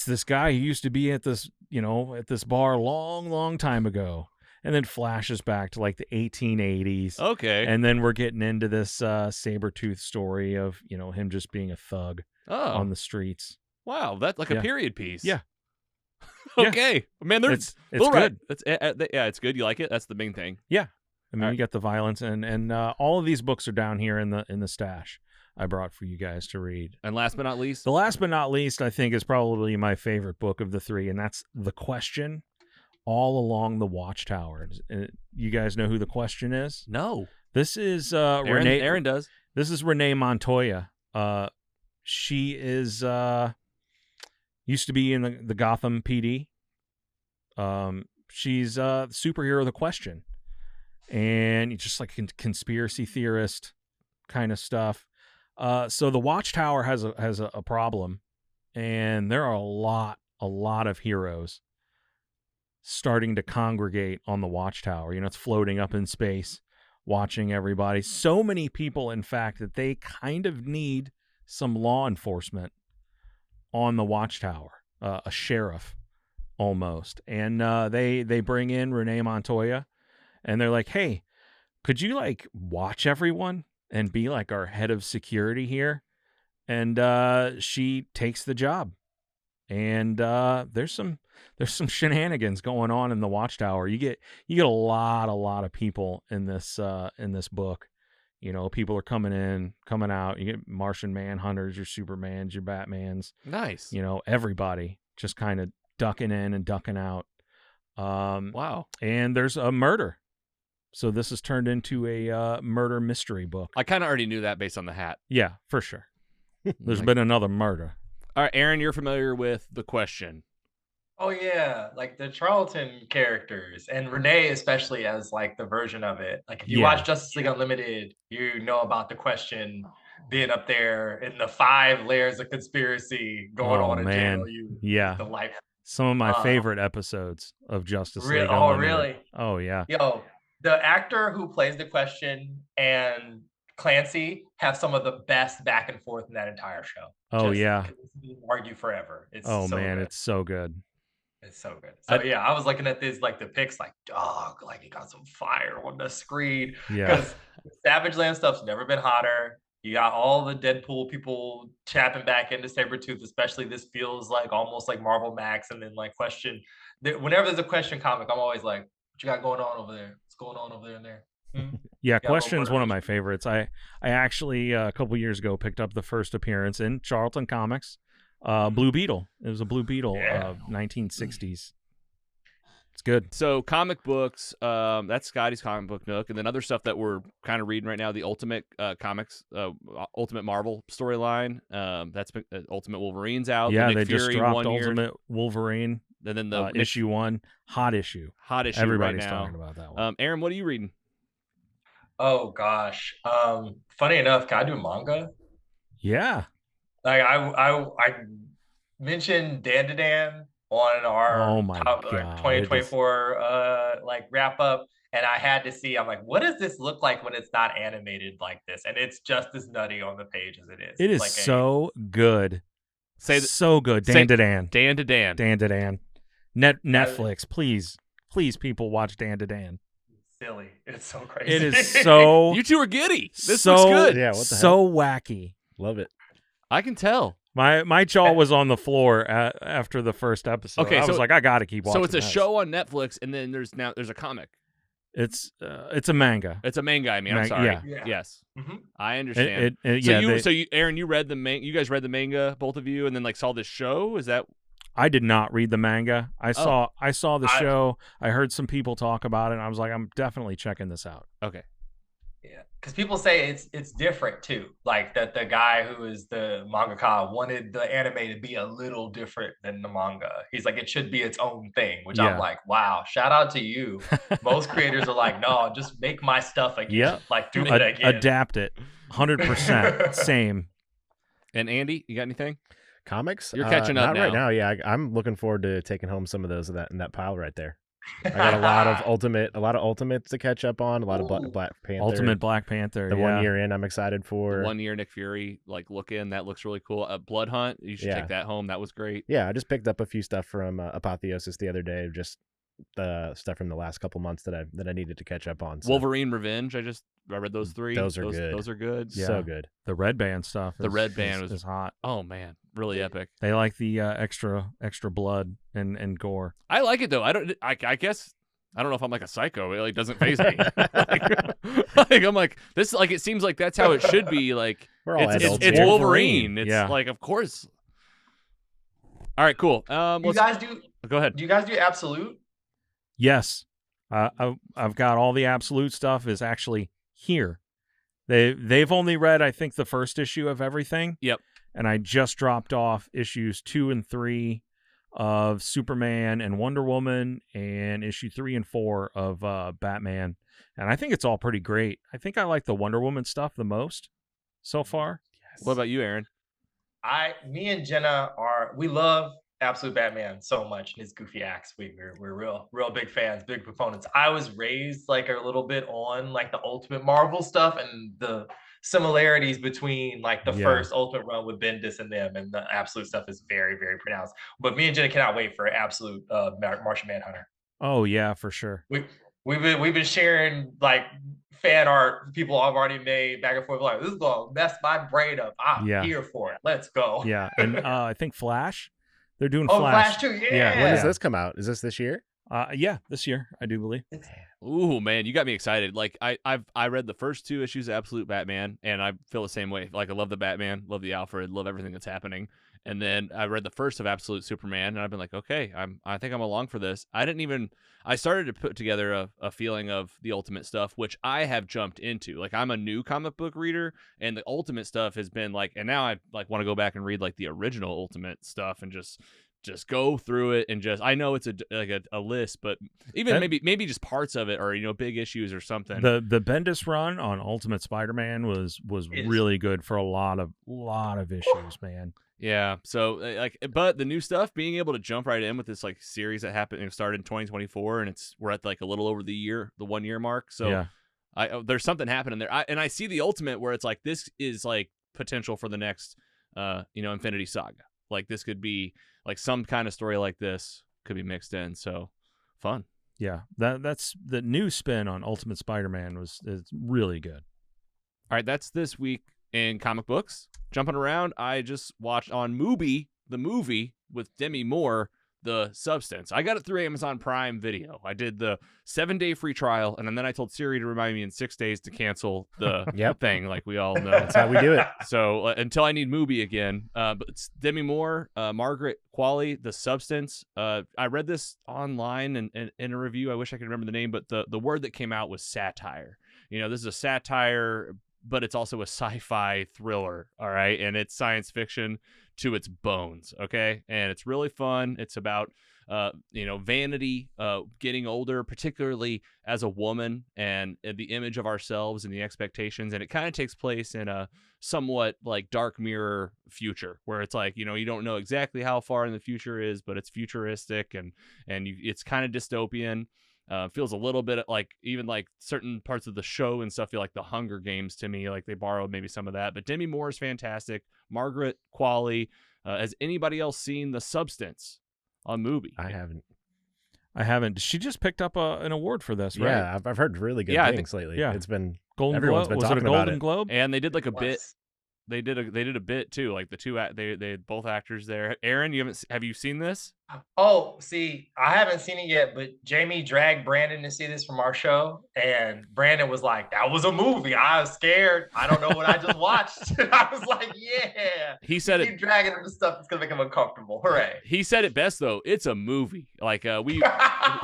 this guy who used to be at this, at this bar long time ago. and then flashes back to like the 1880s. Okay. And then we're getting into this Sabretooth story of, him just being a thug on the streets. Wow, that's like a period piece. Yeah. Okay, man, it's Full good. It's good. You like it? That's the main thing. Yeah, I mean, All you got the violence, and all of these books are down here in the stash I brought for you guys to read. And last but not least, The last but not least, I think, is probably my favorite book of the three, and that's The Question, All Along the Watchtower. You guys know who The Question is? no. This is Aaron does. This is Renee Montoya. She is used to be in the Gotham PD. She's the superhero of The Question, and just like conspiracy theorist kind of stuff. So the Watchtower has a problem, and there are a lot of heroes starting to congregate on the Watchtower. It's floating up in space, watching everybody. So many people, in fact, that they kind of need some law enforcement on the Watchtower, a sheriff almost. And they bring in Renee Montoya, and they're like, hey, could you like watch everyone and be like our head of security here? And she takes the job. And there's some shenanigans going on in the Watchtower. You get a lot of people in this book. People are coming in, coming out. You get Martian Manhunters, your Supermans, your Batmans. Nice. Everybody just kind of ducking in and ducking out. Wow. And there's a murder. So this is turned into a murder mystery book. I kind of already knew that based on the hat. Yeah, for sure. There's been another murder. All right, Aaron, you're familiar with The Question. Oh yeah, like the Charlton characters, and Renee especially as like the version of it. Like if you watch Justice League Unlimited, you know about The Question being up there in the 5 layers of conspiracy going on in JLU. Yeah. The life. Some of my favorite episodes of Justice League Oh, Unlimited. really? Oh, yeah. Yo, the actor who plays The Question and Clancy have some of the best back and forth in that entire show. Oh, yeah. Argue forever. It's Oh, so man, good. it's so good. It's so good. So yeah, I was looking at this like the pics, like dog, like it got some fire on the screen. Yeah. Because Savage Land stuff's never been hotter. You got all the Deadpool people tapping back into Sabretooth, especially this feels like almost like Marvel Max, and then like Question. Whenever there's a Question comic, I'm always like, what you got going on over there? What's going on over there and there? Yeah, Question's one of my favorites. I actually a couple years ago picked up the first appearance in Charlton Comics. Blue Beetle. It was a Blue Beetle, 1960s. It's good. So comic books, that's Scotty's comic book nook, and then other stuff that we're kind of reading right now, the Ultimate Comics, Ultimate Marvel storyline. That's been, Ultimate Wolverine's out. Yeah, the Nick they Fury just dropped 1 year. Ultimate Wolverine. And then the issue 1, hot issue. Everybody's right now. talking about that one. Aaron, what are you reading? Oh gosh. Funny enough, can I do manga? Yeah. Like I mentioned Dan to Dan on our top, 2024 like wrap up, and I had to see. I'm like, what does this look like when it's not animated like this? And it's just as nutty on the page as it is. It is like so good. So good. Dan to Dan. Dan to Dan. Dan to Dan. Netflix, please, people watch Dan to Dan. Silly. It's so crazy. It is so. You two are giddy. This so, looks good. Yeah, what the so wacky. Love it. I can tell. My jaw was on the floor after the first episode. Okay, I was like, I gotta keep watching. So it's a this. show on Netflix, and then there's a comic. It's a manga. It's a manga. I mean, I'm sorry. Yeah. Yes, Mm-hmm. I understand. Aaron, you read you guys read the manga, both of you, and then like saw this show. Is that? I did not read the manga. I saw the show. I heard some people talk about it, and I was like, I'm definitely checking this out. Okay. Yeah, because people say it's different too. Like that the guy who is the mangaka wanted the anime to be a little different than the manga. He's like, it should be its own thing, which I'm like, wow, shout out to you. Most creators are like, no, just make my stuff again. Yeah. Like do it again. Adapt it. 100%. Same. And Andy, you got anything? Comics? You're catching up not now. right now. Yeah, I'm looking forward to taking home some of those in that pile right there. I got a lot of Ultimates to catch up on. A lot of Black Panther. Ultimate Black Panther. The 1 year in, I'm excited for. The 1 year Nick Fury look in, that looks really cool. Blood Hunt, you should take that home. That was great. Yeah, I just picked up a few stuff from Apotheosis the other day. Just the stuff from the last couple months that I needed to catch up on. So. Wolverine Revenge. I read those 3. Those are good. Those are good. Yeah. So good. The Red Band stuff. The Red Band is hot. Oh man, really epic. They like the extra blood and gore. I like it though. I guess I don't know if I'm like a psycho. It like doesn't faze me. I'm like this. Like it seems like that's how it should be. Like We're all adults it's here. Wolverine. It's Yeah. like of course. All right, cool. You guys do? Go ahead. Do you guys do Absolute? Yes, I've got all the Absolute stuff is actually here. They've only read I think the first issue of everything. Yep. And I just dropped off issues 2 and 3 of Superman and Wonder Woman, and issue 3 and 4 of Batman. And I think it's all pretty great. I think I like the Wonder Woman stuff the most so far. What about you, Aaron? Me and Jenna we love Absolute Batman so much and his goofy acts. We're real big fans, big proponents. I was raised like a little bit on like the Ultimate Marvel stuff and the similarities between like the first Ultimate run with Bendis and them, and the Absolute stuff is very, very pronounced. But me and Jenna cannot wait for Absolute Martian Manhunter. Oh yeah, for sure. We've been sharing like fan art people have already made back and forth. Like this is gonna mess my brain up. I'm here for it. Let's go. Yeah, and I think Flash. They're doing Flash too. Yeah. When does this come out? Is this year? Yeah, this year I do believe. Ooh, man, you got me excited. Like I read the first 2 issues of Absolute Batman, and I feel the same way. Like I love the Batman, love the Alfred, love everything that's happening. And then I read the first of Absolute Superman, and I've been like, okay, I think I'm along for this. I started to put together a feeling of the Ultimate stuff, which I have jumped into. Like I'm a new comic book reader, and the Ultimate stuff has been like, and now I like want to go back and read like the original Ultimate stuff and just go through it and just I know it's a list, but even maybe just parts of it or big issues or something. The Bendis run on Ultimate Spider-Man was really good for a lot of issues, man. Yeah, so but the new stuff, being able to jump right in with this like series that happened and started in 2024, and we're at like a little over the 1 year mark. So yeah. There's something happening there. I see the Ultimate where it's like this is like potential for the next Infinity Saga. Like this could be like some kind of story like this could be mixed in. So fun. Yeah, that's the new spin on Ultimate Spider-Man is really good. All right, that's this week in comic books. Jumping around, I just watched on Mubi, the movie with Demi Moore, The Substance. I got it through Amazon Prime Video. I did the 7-day free trial, and then I told Siri to remind me in 6 days to cancel the thing, like we all know. That's how we do it. So until I need Mubi again. But it's Demi Moore, Margaret Qualley, The Substance. I read this online and in a review. I wish I could remember the name, but the word that came out was satire. This is a satire, but it's also a sci-fi thriller, all right? And it's science fiction to its bones, okay? And it's really fun. It's about, vanity, getting older, particularly as a woman, and the image of ourselves and the expectations. And it kind of takes place in a somewhat like Dark Mirror future, where it's like, you don't know exactly how far in the future is, but it's futuristic and it's kind of dystopian. Feels a little bit like even like certain parts of the show and stuff feel like the Hunger Games to me, like they borrowed maybe some of that. But Demi Moore is fantastic. Margaret Qualley. Has anybody else seen The Substance on Mubi? I haven't. She just picked up an award for this, right? Yeah, I've heard really good things lately. Yeah, it's been Everyone's been talking about it. Was it a Golden Globe? And they did like a bit. They did a bit too, like the two they had both actors there. Aaron, have you seen this? Oh, see, I haven't seen it yet, but Jamie dragged Brandon to see this from our show, and Brandon was like, "That was a movie. I was scared. I don't know what I just watched." I was like, "Yeah." He said keep dragging him to stuff that's gonna make him uncomfortable. Hooray! He said it best though. It's a movie. Like we're out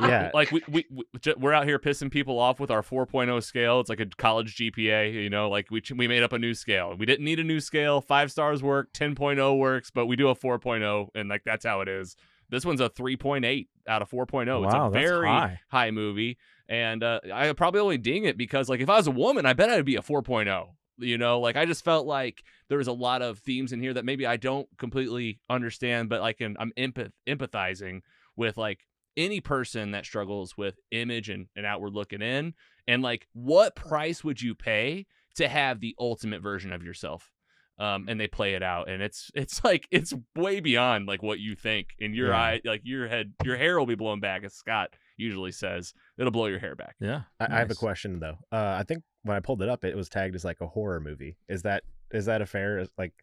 here pissing people off with our 4.0 scale. It's like a college GPA. Like we made up a new scale. We didn't need a new scale. 5 stars work. 10.0 works, but we do a 4.0, and like that's how it is. This one's a 3.8 out of 4.0. Wow, it's a very high movie. And I probably only ding it because, like, if I was a woman, I bet I'd be a 4.0. Like, I just felt like there was a lot of themes in here that maybe I don't completely understand, but I'm empathizing with, like, any person that struggles with image and outward looking in. And, like, what price would you pay to have the ultimate version of yourself? and they play it out, and it's like it's way beyond like what you think in your eye, like your hair will be blown back, as Scott usually says. It'll blow your hair back. Yeah. I have a question though. I think when I pulled it up, it was tagged as like a horror movie. Is that a fair, like,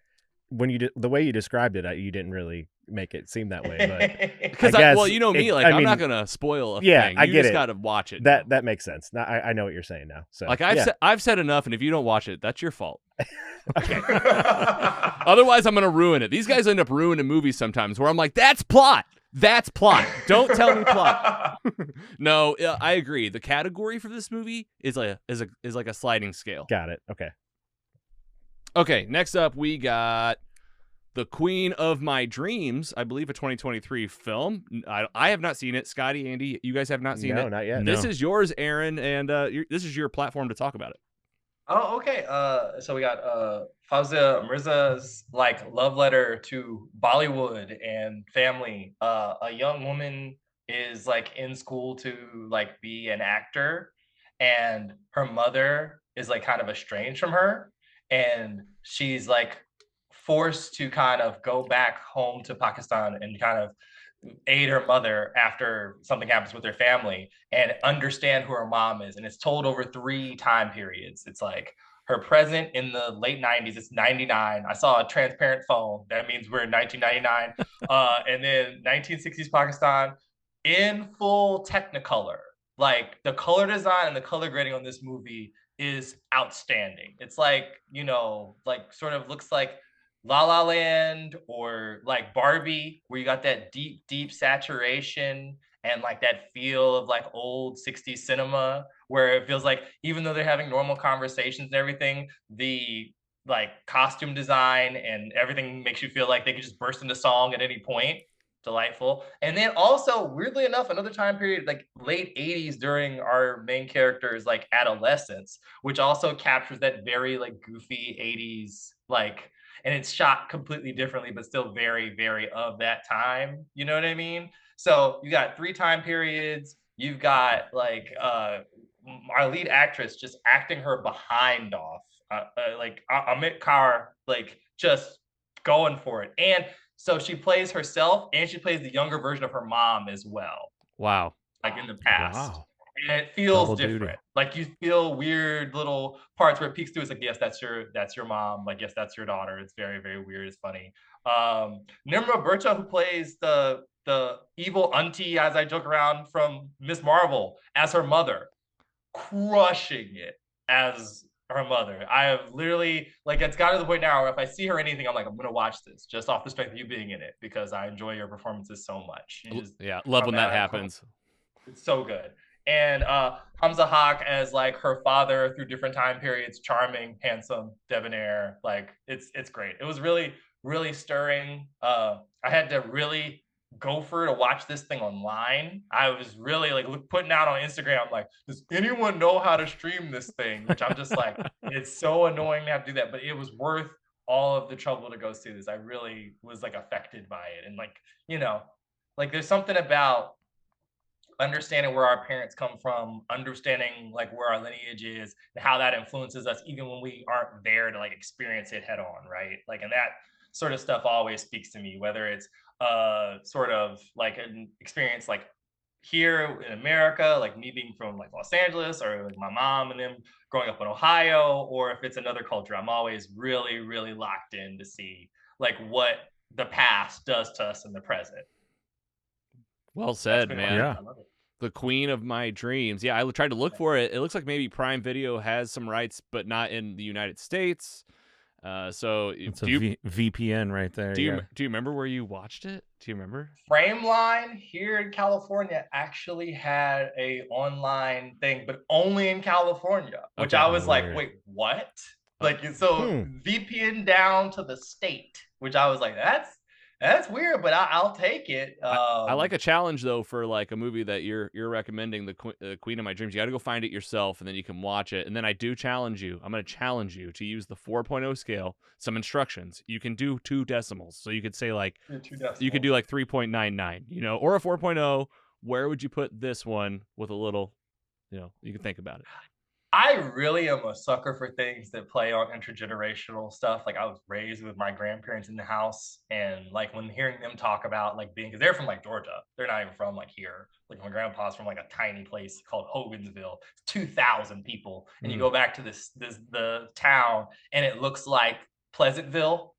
when you the way you described it, you didn't really make it seem that way, but because well, you know me, like I'm not gonna spoil a thing. I get just it. gotta watch it. That makes sense. Now, I know what you're saying now. So like I've said enough, and if you don't watch it, that's your fault. Okay. Otherwise, I'm gonna ruin it. These guys end up ruining movies sometimes, where I'm like, that's plot. That's plot. Don't tell me plot. No, I agree. The category for this movie is like a sliding scale. Got it. Okay. Okay, next up we got The Queen of My Dreams, I believe a 2023 film. I have not seen it. Scotty, Andy, you guys have not seen it? No, not yet. This is yours, Aaron, and this is your platform to talk about it. Oh, okay. So we got Fawzia Mirza's like love letter to Bollywood and family. A young woman is like in school to like be an actor, and her mother is like kind of estranged from her, and she's like forced to kind of go back home to Pakistan and kind of aid her mother after something happens with her family and understand who her mom is. And it's told over 3 time periods. It's like her present in the late 90s, it's 99. I saw a transparent phone. That means we're in 1999. And then 1960s Pakistan in full Technicolor. Like the color design and the color grading on this movie is outstanding. It's like, you know, like sort of looks like La La Land or like Barbie, where you got that deep saturation and like that feel of like old 60s cinema, where it feels like even though they're having normal conversations and everything, the like costume design and everything makes you feel like they could just burst into song at any point. Delightful. And then also, weirdly enough, another time period, like late 80s during our main character's like adolescence, which also captures that very like goofy 80s like, and it's shot completely differently, but still very, very of that time. You know what I mean? So you got 3 time periods. You've got like our lead actress just acting her behind off, like Amit Kaur, like just going for it. And so she plays herself, and she plays the younger version of her mom as well. Wow. Like in the past. Wow. And it feels Double different. duty. Like you feel weird little parts where it peeks through. It's like, yes, that's your mom. Like, yes, that's your daughter. It's very, very weird. It's funny. Nimra Burcha, who plays the evil auntie, as I joke around, from Miss Marvel, as her mother, crushing it as her mother. I have literally, like, it's got to the point now where if I see her anything, I'm like, I'm gonna watch this just off the strength of you being in it, because I enjoy your performances so much. Yeah, love when that happens. It's so good. And Hamza Haq as like her father through different time periods, charming, handsome, debonair. Like it's great. It was really, really stirring. I had to really go for to watch this thing online. I was really like putting out on Instagram, I'm like, does anyone know how to stream this thing? Which I'm just like, it's so annoying to have to do that, but it was worth all of the trouble to go see this. I really was like affected by it. And like, you know, like there's something about understanding where our parents come from, understanding like where our lineage is and how that influences us, even when we aren't there to like experience it head on, right? Like, and that sort of stuff always speaks to me, whether it's sort of like an experience like here in America, like me being from like Los Angeles, or like my mom and them growing up in Ohio, or if it's another culture. I'm always really, really locked in to see like what the past does to us in the present. Well said, man. Yeah. The Queen of My Dreams. Yeah, I tried to look for it. It looks like maybe Prime Video has some rights, but not in the United States. So it's VPN right there. Do you remember where you watched it? Do you remember? Frameline here in California actually had a online thing, but only in California, which I was like, wait, what? Like, so VPN down to the state, which I was like, that's weird, but I'll take it. I like a challenge though for like a movie that you're recommending, the Queen of My Dreams. You got to go find it yourself, and then you can watch it. And then I do challenge you. I'm going to challenge you to use the 4.0 scale. Some instructions. You can do 2 decimals, so you could say like you could do like 3.99, you know, or a 4.0. Where would you put this one with a little, you know, you can think about it. I really am a sucker for things that play on intergenerational stuff. Like I was raised with my grandparents in the house, and like when hearing them talk about like being, because they're from like Georgia, they're not even from like here. Like my grandpa's from like a tiny place called Hogansville, 2,000 people, and you go back to the town, and it looks like Pleasantville,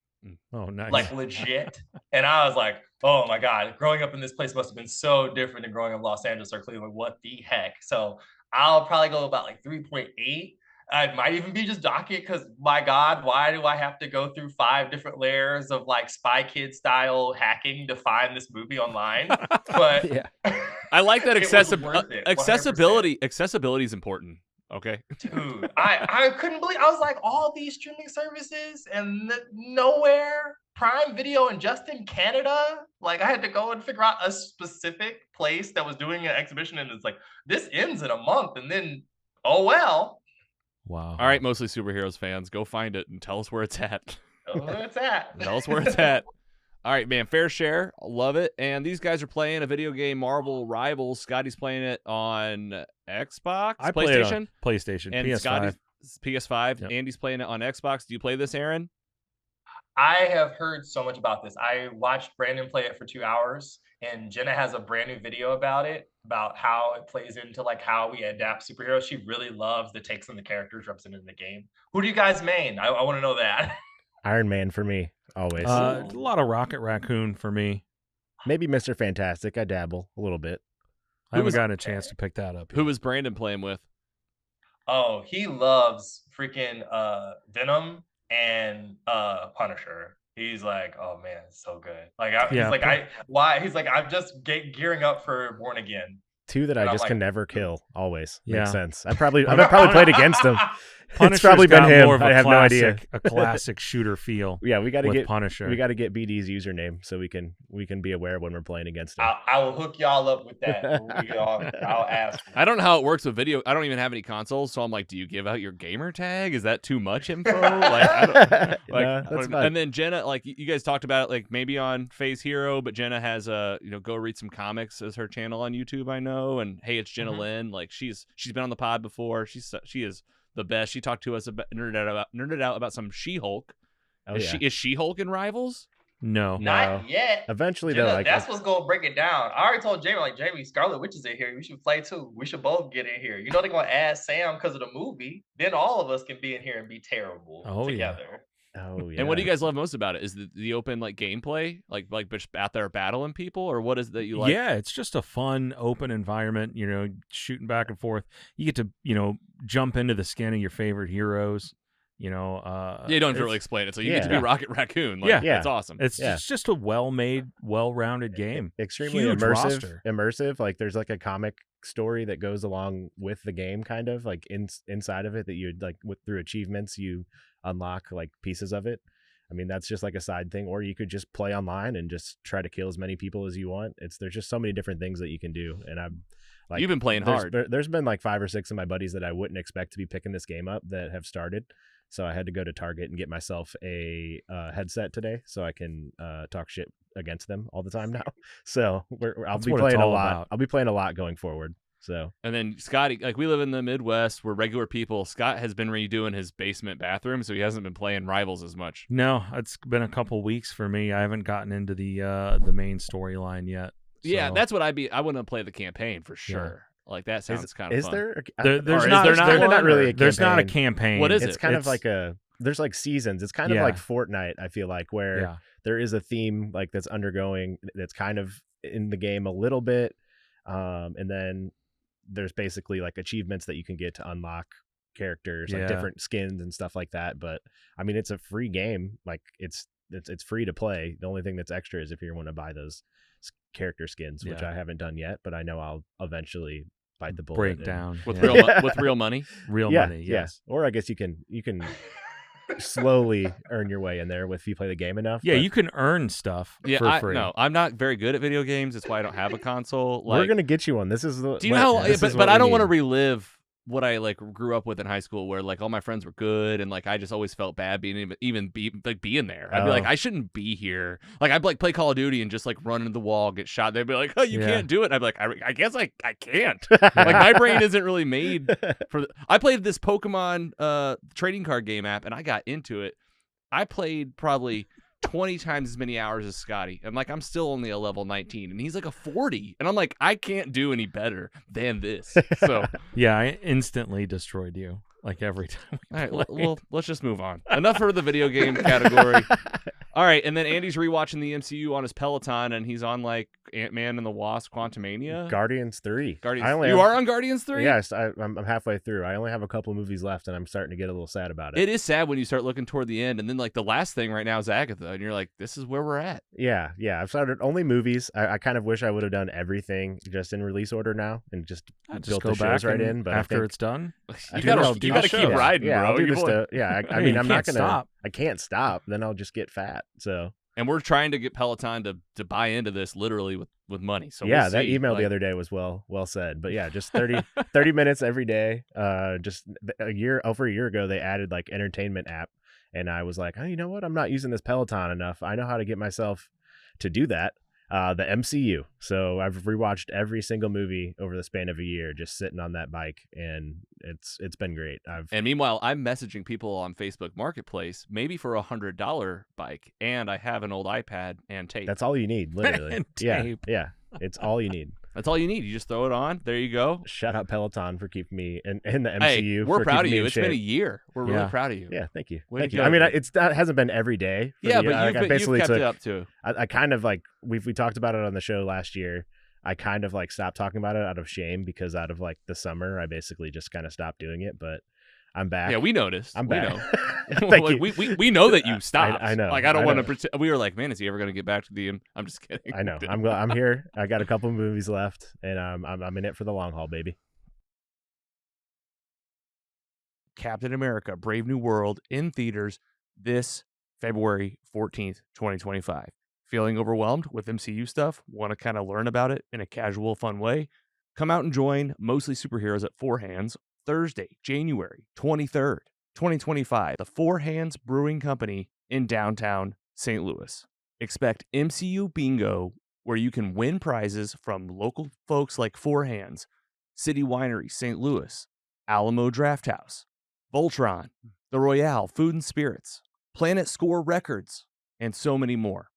Oh, nice. like legit. And I was like, oh my God, growing up in this place must have been so different than growing up in Los Angeles or Cleveland. What the heck? So I'll probably go about like 3.8. I might even be just docket because my God, why do I have to go through 5 different layers of like Spy Kid style hacking to find this movie online? But Yeah. I like that it was worth it, 100%. accessibility is important. Okay. Dude, I couldn't believe, I was like, all these streaming services and nowhere, Prime Video and just in Canada. Like I had to go and figure out a specific place that was doing an exhibition, and it's like, this ends in a month, and then, oh well. Wow. All right, mostly superheroes fans, go find it and tell us where it's at. Where it's at. Tell us where it's at. All right, man, fair share. Love it. And these guys are playing a video game, Marvel Rivals. Scotty's playing it on Xbox, I play it on PlayStation, PlayStation, and PS5. Scotty's PS5. Yep. Andy's playing it on Xbox. Do you play this, Aaron? I have heard so much about this. I watched Brandon play it for 2 hours, and Jenna has a brand new video about it, about how it plays into like how we adapt superheroes. She really loves the takes on the characters represented in the game. Who do you guys main? I want to know that. Iron Man for me, always. A lot of Rocket Raccoon for me. Maybe Mr. Fantastic. I dabble a little bit. I haven't gotten a chance to pick that up. Who was Brandon playing with? Oh, he loves freaking Venom and Punisher. He's like, oh man, it's so good. Like, he's like, I'm just gearing up for Born Again. 2 that And I I'm just like, can never kill. Always Yeah. makes sense. I've probably played against him. It's Punisher's probably been got him. more of I a have no idea. a classic shooter feel. Yeah, we got to with get Punisher. We got to get BD's username so we can be aware when we're playing against him. I will hook y'all up with that. I'll ask. I don't know how it works with video. I don't even have any consoles, so I'm like, do you give out your gamer tag? Is that too much info? Like, I don't, No, that's fine. and then Jenna, like you guys talked about it, like maybe on Phase Hero, but Jenna has go read some comics as her channel on YouTube. I know, and hey, it's Jenna Lynn. Like she's been on the pod before. She is the best. She talked to us about nerded out about some She-Hulk. Oh, is She-Hulk in Rivals? No. Not yet. Eventually, Jenna, though, like that's what's gonna break it down. I already told Jamie, like, Jamie, Scarlet Witch is in here. We should play too. We should both get in here. You know they're gonna add Sam because of the movie. Then all of us can be in here and be terrible together. Oh yeah. And what do you guys love most about it? Is the open like gameplay, like out there battling people, or what is it that you like? Yeah, it's just a fun, open environment, shooting back and forth. You get to, jump into the skin of your favorite heroes, You don't have to really explain it, so you get to be Rocket Raccoon. Like, Yeah. It's awesome. It's just a well-made, well-rounded game. Extremely Huge immersive. roster. Immersive. Like there's like a comic story that goes along with the game, kind of like inside of it that you like through achievements you unlock like pieces of it. I mean, that's just like a side thing, or you could just play online and just try to kill as many people as you want. There's just so many different things that you can do, and I'm like, You've been playing hard. There's been like 5 or 6 of my buddies that I wouldn't expect to be picking this game up that have started. So I had to go to Target and get myself a headset today so I can talk shit against them all the time now. So I'll be playing a lot. About. I'll be playing a lot going forward. So And then Scotty, like we live in the Midwest, we're regular people. Scott has been redoing his basement bathroom, so he hasn't been playing Rivals as much. No, it's been a couple weeks for me. I haven't gotten into the main storyline yet. Yeah, so. that's what I wouldn't play the campaign for sure. Like that sounds kind of fun. There's not really a campaign. There's not a campaign. What is It's it? kind of like there's like seasons. It's kind of like Fortnite, I feel like, where there is a theme like that's undergoing that's kind of in the game a little bit. And then there's basically like achievements that you can get to unlock characters, like different skins and stuff like that. But I mean, it's a free game. Like it's free to play. The only thing that's extra is if you want to buy those character skins, which I haven't done yet, but I know I'll eventually bite the bullet. Break down with real money. Real money, yes. Or I guess you can slowly earn your way in there if you play the game enough. Yeah, you can earn stuff for free. No, I'm not very good at video games. That's why I don't have a console. Like, we're gonna get you one. This is the. Do you know how? But I don't want to relive what I like grew up with in high school, where like all my friends were good, and like I just always felt bad being being there. I'd be like, I shouldn't be here. Like I'd like play Call of Duty and just like run into the wall, get shot. They'd be like, oh, you can't do it. I'd be like, I guess I can't. Like my brain isn't really made for. I played this Pokemon trading card game app, and I got into it. I played probably 20 times as many hours as Scotty, and like I'm still only a level 19, and he's like a 40, and I'm like, I can't do any better than this. So yeah, I instantly destroyed you like every time. All right, well, let's just move on. Enough for the video game category. All right, and then Andy's rewatching the MCU on his Peloton, and he's on like Ant-Man and the Wasp: Quantumania. Guardians 3. You are on Guardians 3? Yes, I'm halfway through. I only have a couple movies left, and I'm starting to get a little sad about it. It is sad when you start looking toward the end, and then like the last thing right now is Agatha, and you're like, this is where we're at. Yeah. I've started only movies. I kind of wish I would have done everything just in release order now and just built go the shows back right in. But after it's done, you gotta keep riding, yeah, bro. I'll do this I mean, I'm not gonna stop. I can't stop. Then I'll just get fat. So. And we're trying to get Peloton to buy into this literally with money. So yeah, we'll that see. email the other day was well said. But yeah, just 30 minutes every day. Just over a year ago, they added like entertainment app, and I was like, oh, you know what? I'm not using this Peloton enough. I know how to get myself to do that. The MCU. So I've rewatched every single movie over the span of a year, just sitting on that bike, and it's been great. And meanwhile, I'm messaging people on Facebook Marketplace, maybe for $100 bike, and I have an old iPad and tape. That's all you need, literally. And tape. Yeah. It's all you need. That's all you need. You just throw it on. There you go. Shout out Peloton for keeping me in the MCU. Hey, we're for proud of keeping me you. in It's shape. been a year. We're really proud of you. Yeah, thank you. Way Thank to you. go, I mean, dude. that hasn't been every day. Yeah, but you've kept it up too. I kind of like we talked about it on the show last year. I kind of like stopped talking about it out of shame because out of like the summer, I basically just kind of stopped doing it. But I'm back. Yeah, we noticed. I'm we back. know. Thank like, you. we know that you stopped. I know. Like I don't want to pretend. We were like, man, is he ever going to get back to the? I'm just kidding. I know. I'm here. I got a couple movies left, and I'm in it for the long haul, baby. Captain America: Brave New World in theaters this February 14th, 2025. Feeling overwhelmed with MCU stuff? Want to kind of learn about it in a casual, fun way? Come out and join Mostly Superheroes at Four Hands Thursday, January 23rd, 2025. The Four Hands Brewing Company in downtown St. Louis. Expect MCU Bingo, where you can win prizes from local folks like Four Hands, City Winery, St. Louis, Alamo Drafthouse, Voltron, The Royale Food and Spirits, Planet Score Records, and so many more.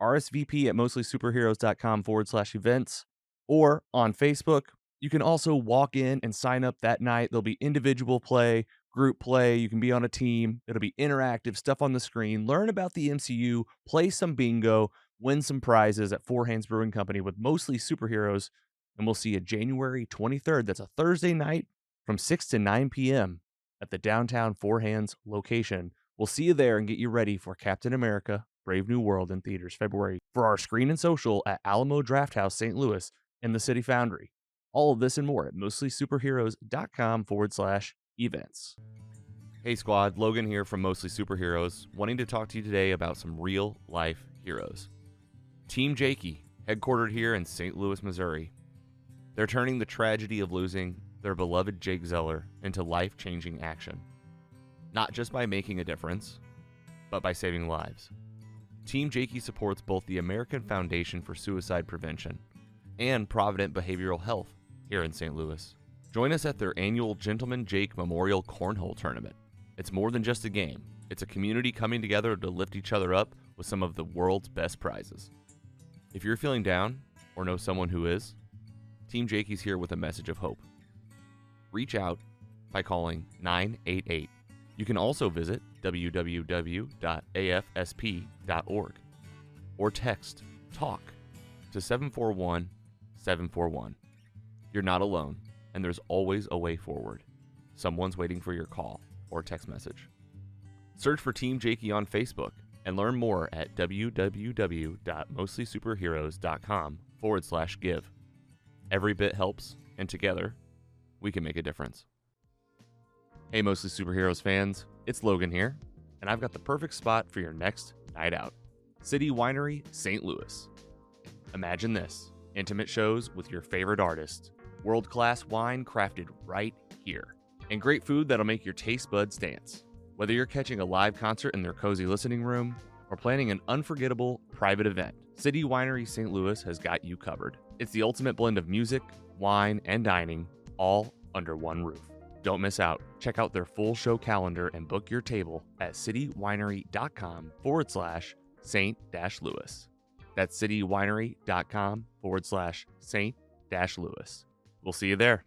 RSVP at mostlysuperheroes.com/events or on Facebook. You can also walk in and sign up that night. There'll be individual play, group play. You can be on a team. It'll be interactive stuff on the screen. Learn about the MCU, play some bingo, win some prizes at Four Hands Brewing Company with Mostly Superheroes. And we'll see you January 23rd. That's a Thursday night from 6 to 9 p.m. at the downtown Four Hands location. We'll see you there and get you ready for Captain America: Brave New World in theaters February for our screen and social at Alamo Drafthouse, St. Louis, and the City Foundry. All of this and more at mostlysuperheroes.com/events. Hey squad, Logan here from Mostly Superheroes, wanting to talk to you today about some real life heroes. Team Jakey, headquartered here in St. Louis, Missouri. They're turning the tragedy of losing their beloved Jake Zeller into life-changing action. Not just by making a difference, but by saving lives. Team Jakey supports both the American Foundation for Suicide Prevention and Provident Behavioral Health here in St. Louis. Join us at their annual Gentleman Jake Memorial Cornhole Tournament. It's more than just a game. It's a community coming together to lift each other up with some of the world's best prizes. If you're feeling down or know someone who is, Team Jakey's here with a message of hope. Reach out by calling 988. You can also visit www.afsp.org or text TALK to 741-741. You're not alone, and there's always a way forward. Someone's waiting for your call or text message. Search for Team Jakey on Facebook and learn more at www.mostlysuperheroes.com/give. Every bit helps, and together, we can make a difference. Hey Mostly Superheroes fans, it's Logan here, and I've got the perfect spot for your next night out. City Winery, St. Louis. Imagine this, intimate shows with your favorite artist. World-class wine crafted right here. and great food that'll make your taste buds dance. Whether you're catching a live concert in their cozy listening room or planning an unforgettable private event, City Winery St. Louis has got you covered. It's the ultimate blend of music, wine, and dining, all under one roof. Don't miss out. Check out their full show calendar and book your table at citywinery.com/St-Louis. That's citywinery.com/St-Louis. We'll see you there.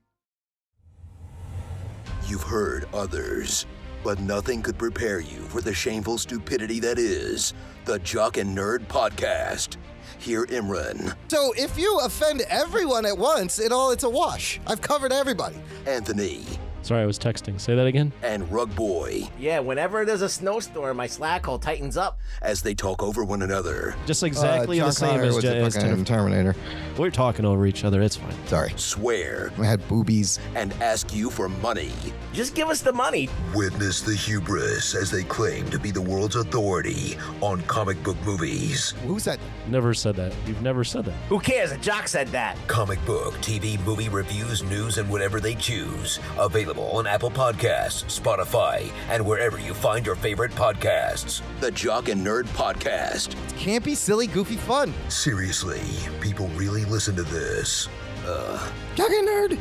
You've heard others, but nothing could prepare you for the shameful stupidity that is the Jock and Nerd Podcast. Hear Imran. So if you offend everyone at once, it's a wash. I've covered everybody. Anthony. Sorry, I was texting. Say that again. And Rug Boy. Yeah, whenever there's a snowstorm, my Slack hole tightens up. As they talk over one another. Just exactly the John same Connor as was the fucking Terminator. We're talking over each other. It's fine. Sorry. Swear. I had boobies. And ask you for money. Just give us the money. Witness the hubris as they claim to be the world's authority on comic book movies. Who said? Never said that. You've never said that. Who cares? A jock said that. Comic book, TV, movie reviews, news, and whatever they choose. Available on Apple Podcasts, Spotify, and wherever you find your favorite podcasts. The Jock and Nerd Podcast. Can't be silly, goofy fun. Seriously, people really listen to this. Jock and Nerd.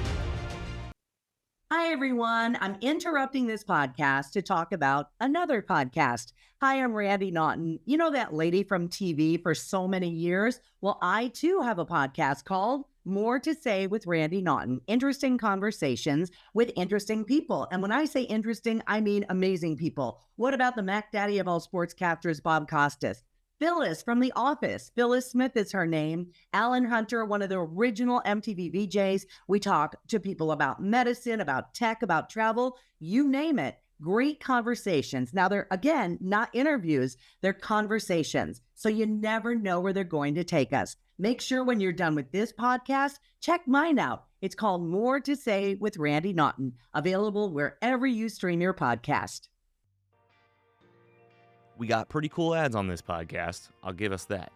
Hi, everyone. I'm interrupting this podcast to talk about another podcast. Hi, I'm Randi Naughton. You know that lady from TV for so many years? Well, I too have a podcast called More to Say with Randi Naughton. Interesting conversations with interesting people. And when I say interesting, I mean amazing people. What about the Mac Daddy of all sportscasters, Bob Costas? Phyllis from The Office. Phyllis Smith is her name. Alan Hunter, one of the original MTV VJs. We talk to people about medicine, about tech, about travel, you name it. Great conversations. Now, they're, again, not interviews. They're conversations. So you never know where they're going to take us. Make sure when you're done with this podcast, check mine out. It's called More to Say with Randi Naughton. Available wherever you stream your podcast. We got pretty cool ads on this podcast, I'll give us that.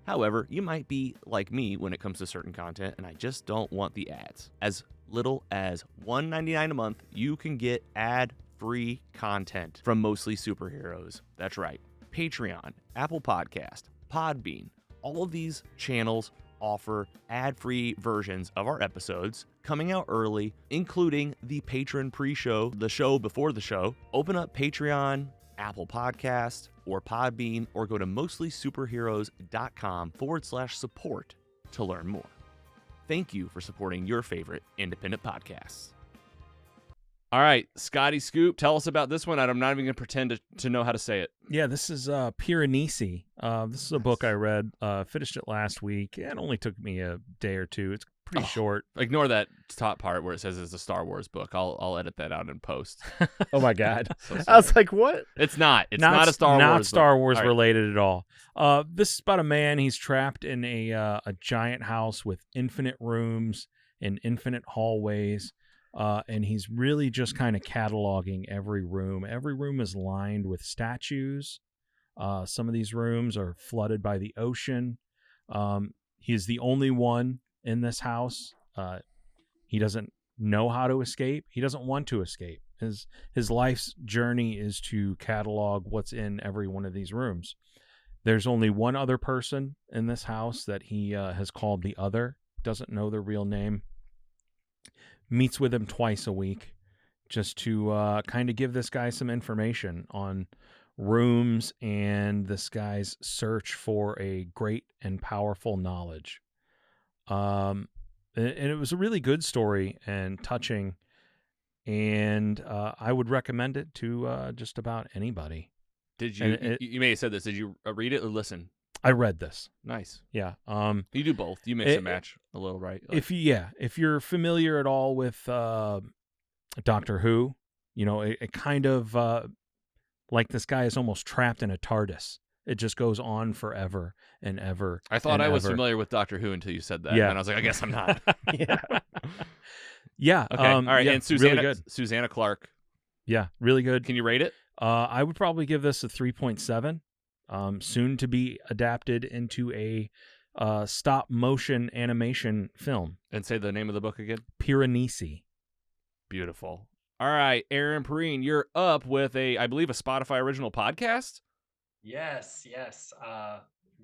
However, you might be like me when it comes to certain content, and I just don't want the ads. As little as $1.99 a month, you can get ad-free content from Mostly Superheroes. That's right. Patreon, Apple Podcast, Podbean, all of these channels offer ad-free versions of our episodes coming out early, including the patron pre-show, the show before the show. Open up Patreon, Apple Podcast, or Podbean, or go to mostlysuperheroes.com/support to learn more. Thank you for supporting your favorite independent podcasts. All right, Scotty Scoop, tell us about this one. I'm not even going to pretend to know how to say it. Yeah, this is Perine. This is a book I read, finished it last week. It only took me a day or two. It's pretty short. Ignore that top part where it says it's a Star Wars book. I'll edit that out in post. Oh my God. So I was like, what? It's not. It's not a Star Wars Not book. Star Wars All right. related at all. This is about a man. He's trapped in a giant house with infinite rooms and infinite hallways. And he's really just kind of cataloging every room. Every room is lined with statues. Some of these rooms are flooded by the ocean. He's the only one in this house. He doesn't know how to escape. He doesn't want to escape. His life's journey is to catalog what's in every one of these rooms. There's only one other person in this house that he has called the Other. Doesn't know their real name. Meets with him twice a week just to kind of give this guy some information on rooms and this guy's search for a great and powerful knowledge. And it was a really good story and touching, and I would recommend it to just about anybody. Did you? You may have said this. Did you read it or listen? I read this. Nice. Yeah. You do both. You mix and match a little, right? If you're familiar at all with Doctor Who, you know, it kind of like this guy is almost trapped in a TARDIS. It just goes on forever and ever. I thought I was familiar with Doctor Who until you said that. Yeah. And I was like, I guess I'm not. Yeah. Yeah. Okay. All right. Yeah, and Susanna, really good. Susanna Clark. Yeah. Really good. Can you rate it? I would probably give this a 3.7. Soon to be adapted into a stop motion animation film. And say the name of the book again. Perine. Beautiful. All right, Aaron Perine, you're up with I believe, a Spotify original podcast. Yes.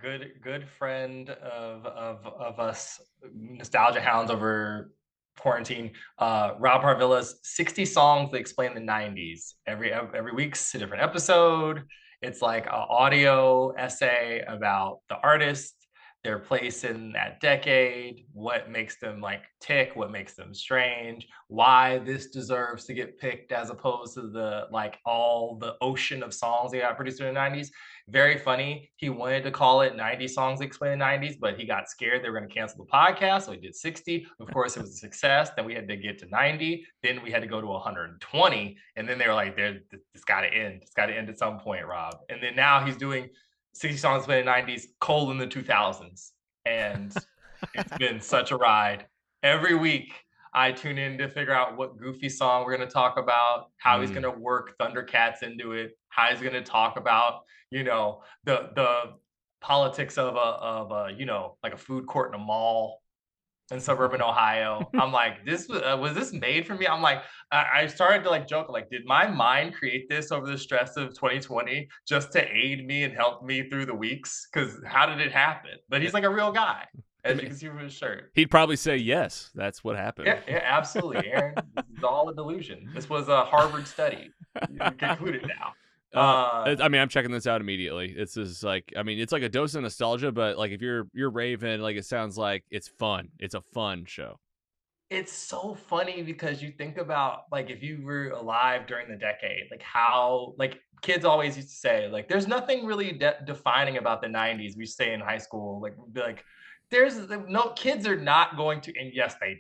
Good friend of us, nostalgia hounds over quarantine. Rob Harvilla's 60 songs that explain the 90s. Every week's a different episode. It's like an audio essay about the artist, their place in that decade, what makes them like tick, what makes them strange, why this deserves to get picked as opposed to the like all the ocean of songs they got produced in the 90s. Very funny. He wanted to call it 90 songs that explain the 90s, but he got scared they were going to cancel the podcast, so he did 60. Of course, it was a success. Then we had to get to 90. Then we had to go to 120, and then they were like, "It's got to end. It's got to end at some point, Rob." And then now he's doing 60 songs played in the 90s, colon the 2000s. And it's been such a ride. Every week, I tune in to figure out what goofy song we're going to talk about, how he's going to work Thundercats into it, how he's going to talk about, the politics of a like a food court in a mall in suburban Ohio. I'm like, this was this made for me? I'm like, I started to like joke, like, did my mind create this over the stress of 2020 just to aid me and help me through the weeks? Because how did it happen? But he's like a real guy, as you can see from his shirt. He'd probably say yes. That's what happened. Yeah, absolutely, Aaron. This is all a delusion. This was a Harvard study. You concluded now. I'm checking this out immediately. It's just like, it's like a dose of nostalgia, but like if you're Raven, like it sounds like it's fun. It's a fun show. It's so funny because you think about like if you were alive during the decade, like how like kids always used to say like there's nothing really defining about the 90s. We say in high school like there's no kids are not going to, and yes they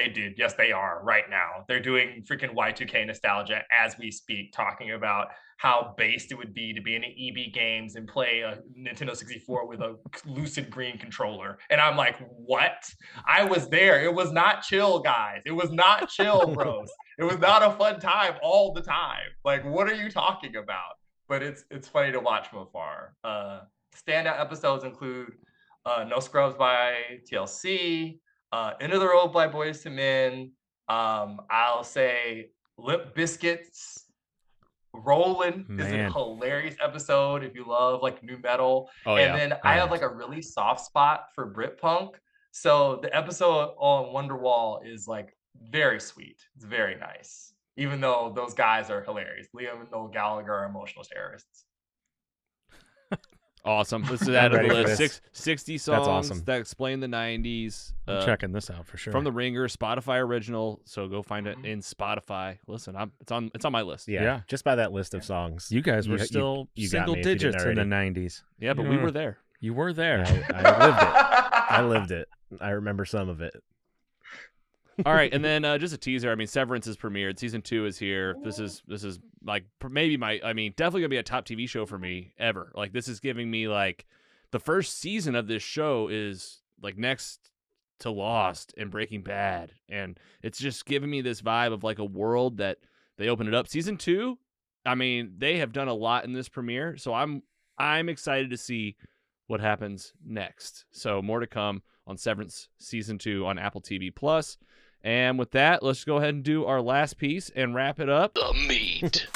did, yes they are right now. They're doing freaking Y2K nostalgia as we speak, talking about how based it would be to be in an EB Games and play a Nintendo 64 with a lucid green controller. And I'm like, what? I was there. It was not chill, guys. It was not chill, bros. It was not a fun time all the time. Like, what are you talking about? But it's funny to watch from afar. Standout episodes include No Scrubs by TLC, Into the Road by Boyz II Men. I'll say Limp Bizkit's Rollin' is a hilarious episode if you love like new metal. Then I have like a really soft spot for Britpunk. So the episode on Wonderwall is like very sweet. It's very nice. Even though those guys are hilarious. Liam and Noel Gallagher are emotional terrorists. Awesome. Let's add to the list. 60 songs awesome. that explain the 90s. I'm checking this out for sure. From The Ringer, Spotify original. So go find it in Spotify. Listen, it's on my list. Yeah. Just by that list of songs. You guys were still single digits in the 90s. Yeah, but we were there. You were there. I lived it. I remember some of it. All right, and then just a teaser. Severance is premiered. Season 2 is here. This is like maybe definitely gonna be a top TV show for me ever. Like this is giving me like the first season of this show is like next to Lost and Breaking Bad, and it's just giving me this vibe of like a world that they open it up. Season 2, they have done a lot in this premiere, so I'm excited to see what happens next. So more to come on Severance Season 2 on Apple TV Plus. And with that, let's go ahead and do our last piece and wrap it up. The meat.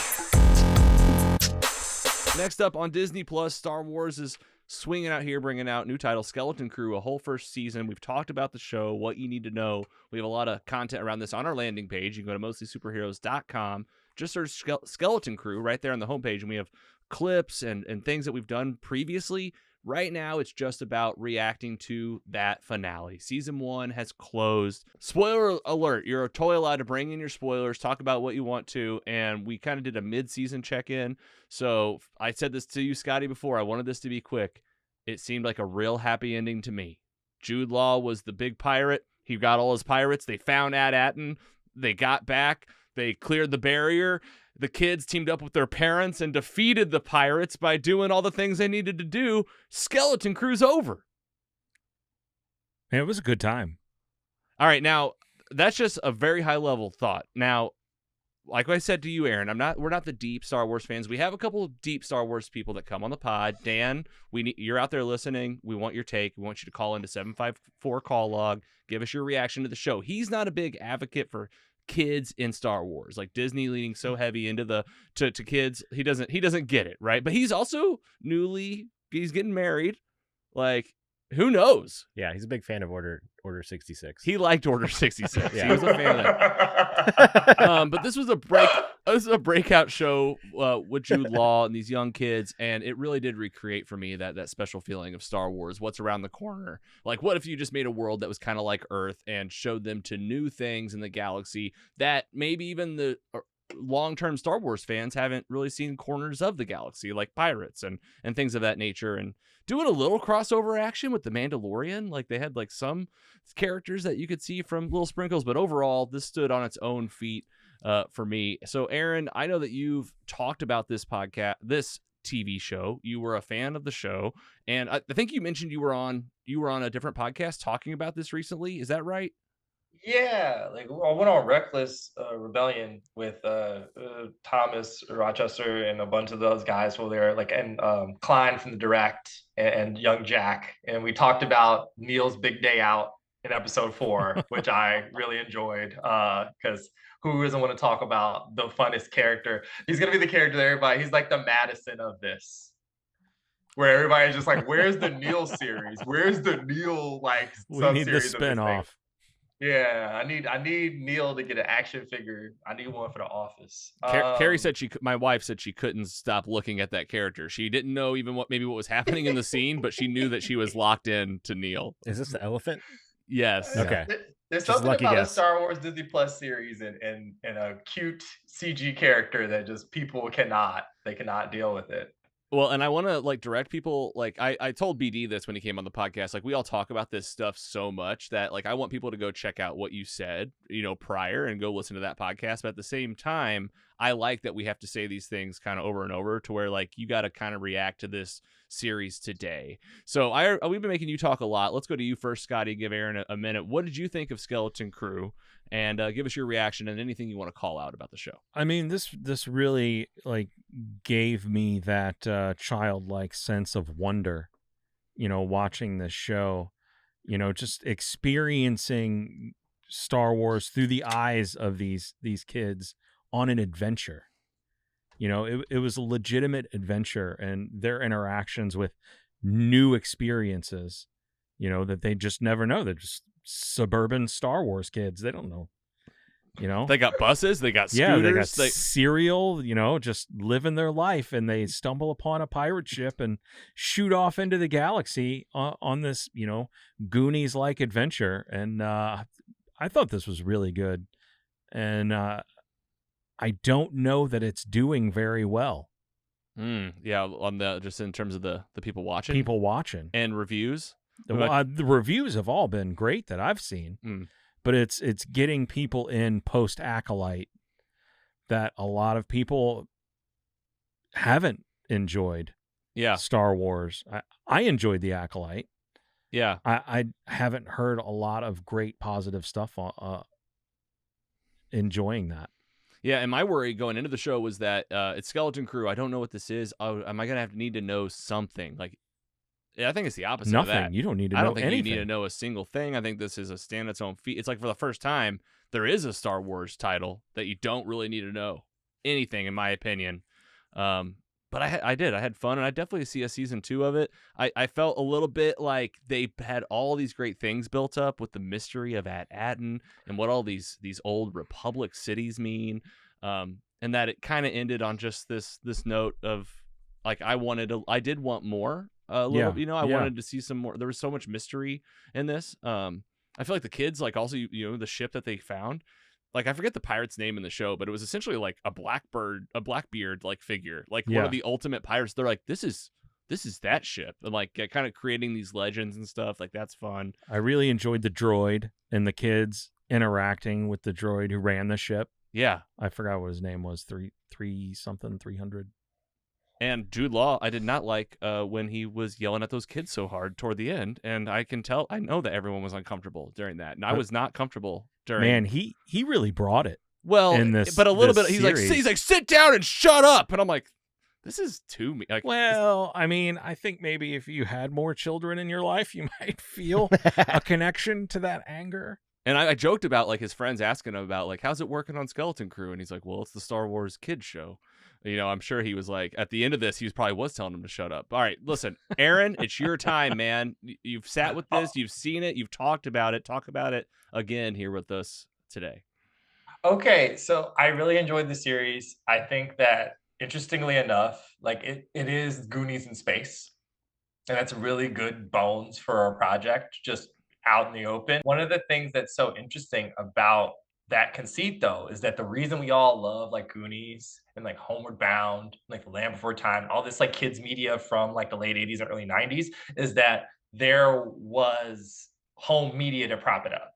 Next up on Disney Plus, Star Wars is swinging out here, bringing out new title, Skeleton Crew, a whole first season. We've talked about the show, what you need to know. We have a lot of content around this on our landing page. You can go to mostlysuperheroes.com. Just search Skeleton Crew right there on the homepage, and we have clips and things that we've done previously. Right now, it's just about reacting to that finale. Season 1 has closed. Spoiler alert, you're totally allowed to bring in your spoilers, talk about what you want to, and we kind of did a mid-season check-in. So I said this to you, Scotty, before. I wanted this to be quick. It seemed like a real happy ending to me. Jude Law was the big pirate. He got all his pirates. They found Ad-Atten. They got back. They cleared the barrier. The kids teamed up with their parents and defeated the pirates by doing all the things they needed to do. Skeleton Crew's over. It was a good time. All right, now that's just a very high level thought. Now, like I said to you, Aaron, we're not the deep Star Wars fans. We have a couple of deep Star Wars people that come on the pod. Dan, you're out there listening. We want your take. We want you to call into 754 call log. Give us your reaction to the show. He's not a big advocate for kids in Star Wars. Like Disney leaning so heavy into the to kids, he doesn't get it, right? But he's also he's getting married. Like, who knows? Yeah, he's a big fan of Order 66. He liked Order 66. Yeah. He was a fan of that. But this was a breakout show with Jude Law and these young kids, and it really did recreate for me that special feeling of Star Wars. What's around the corner? Like, what if you just made a world that was kind of like Earth and showed them to new things in the galaxy that maybe even the long-term Star Wars fans haven't really seen corners of the galaxy, like pirates and things of that nature, and doing a little crossover action with the Mandalorian. Like, they had like some characters that you could see from little sprinkles, but overall this stood on its own feet for me. So Aaron, I know that you've talked about this TV show. You were a fan of the show, and I think you mentioned you were on a different podcast talking about this recently. Is that right? Yeah, like I went on Reckless Rebellion with Thomas Rochester and a bunch of those guys were there, like, and Klein from the Direct and Young Jack, and we talked about Neil's big day out in episode 4, which I really enjoyed, because who doesn't want to talk about the funnest character? He's gonna be the character that everybody. He's like the Madison of this, where everybody's just like, "Where's the Neil series? Where's the Neil like We need the sub-series of this thing?" spinoff. Yeah, I need Neil to get an action figure. I need one for the office. Carrie said my wife said she couldn't stop looking at that character. She didn't know even what was happening in the scene, but she knew that she was locked in to Neil. Is this the elephant? Yes. Okay. There's Just something lucky about a guess. Star Wars Disney Plus series and a cute CG character that just people cannot deal with it. Well, and I want to like direct people. Like I told BD this when he came on the podcast. Like, we all talk about this stuff so much that like I want people to go check out what you said, prior, and go listen to that podcast. But at the same time, I like that we have to say these things kind of over and over to where like you got to kind of react to this series today. So we've been making you talk a lot. Let's go to you first, Scotty. Give Aaron a minute. What did you think of Skeleton Crew? And give us your reaction and anything you want to call out about the show. I mean, this really like gave me that childlike sense of wonder, watching this show, just experiencing Star Wars through the eyes of these kids on an adventure. It was a legitimate adventure, and their interactions with new experiences, that they just never know. They're just suburban Star Wars kids. They don't know, They got buses, they got scooters, yeah, they got cereal, just living their life, and they stumble upon a pirate ship and shoot off into the galaxy on this, Goonies-like adventure. And I thought this was really good. And I don't know that it's doing very well. Yeah, just in terms of the people watching. And reviews. The reviews have all been great that I've seen, but it's getting people in post Acolyte that a lot of people haven't enjoyed. Yeah, Star Wars. I enjoyed the Acolyte. Yeah, I haven't heard a lot of great positive stuff enjoying that. Yeah, and my worry going into the show was that it's Skeleton Crew. I don't know what this is. Am I gonna need to know something? Like, I think it's the opposite. Nothing. Of that. You don't need to know I don't think anything. you need to know a single thing. I think this is a stand its own feet. It's like for the first time there is a Star Wars title that you don't really need to know anything, in my opinion. But I had fun, and I definitely see a season 2 of it. I felt a little bit like they had all these great things built up with the mystery of Atten and what all these old Republic cities mean, and that it kind of ended on just this note of like I did want more. I wanted to see some more. There was so much mystery in this. I feel like the kids, like also the ship that they found. Like, I forget the pirate's name in the show, but it was essentially like a Blackbeard like figure, like one of the ultimate pirates. They're like, this is that ship, and like kind of creating these legends and stuff. Like, that's fun. I really enjoyed the droid and the kids interacting with the droid who ran the ship. Yeah, I forgot what his name was. 300. And Jude Law, I did not like when he was yelling at those kids so hard toward the end, and I know that everyone was uncomfortable during that, and I was not comfortable during. Man, he really brought it. Well, in this, but a little this bit. series. He's like, sit down and shut up, and I'm like, this is too me. Like, well, I mean, I think maybe if you had more children in your life, you might feel a connection to that anger. And I joked about like his friends asking him about like, how's it working on Skeleton Crew? And he's like, well, it's the Star Wars kids show. You know, I'm sure he was like, at the end of this, he probably was telling him to shut up. All right, listen, Aaron, it's your time, man. You've sat with this, you've seen it, you've talked about it. Talk about it again here with us today. Okay, so I really enjoyed the series. I think that, interestingly enough, like it is Goonies in space. And that's really good bones for a project just out in the open. One of the things that's so interesting about that conceit, though, is that the reason we all love like Goonies and like Homeward Bound, like The Land Before Time, all this like kids media from like the late 80s and early 90s is that there was home media to prop it up.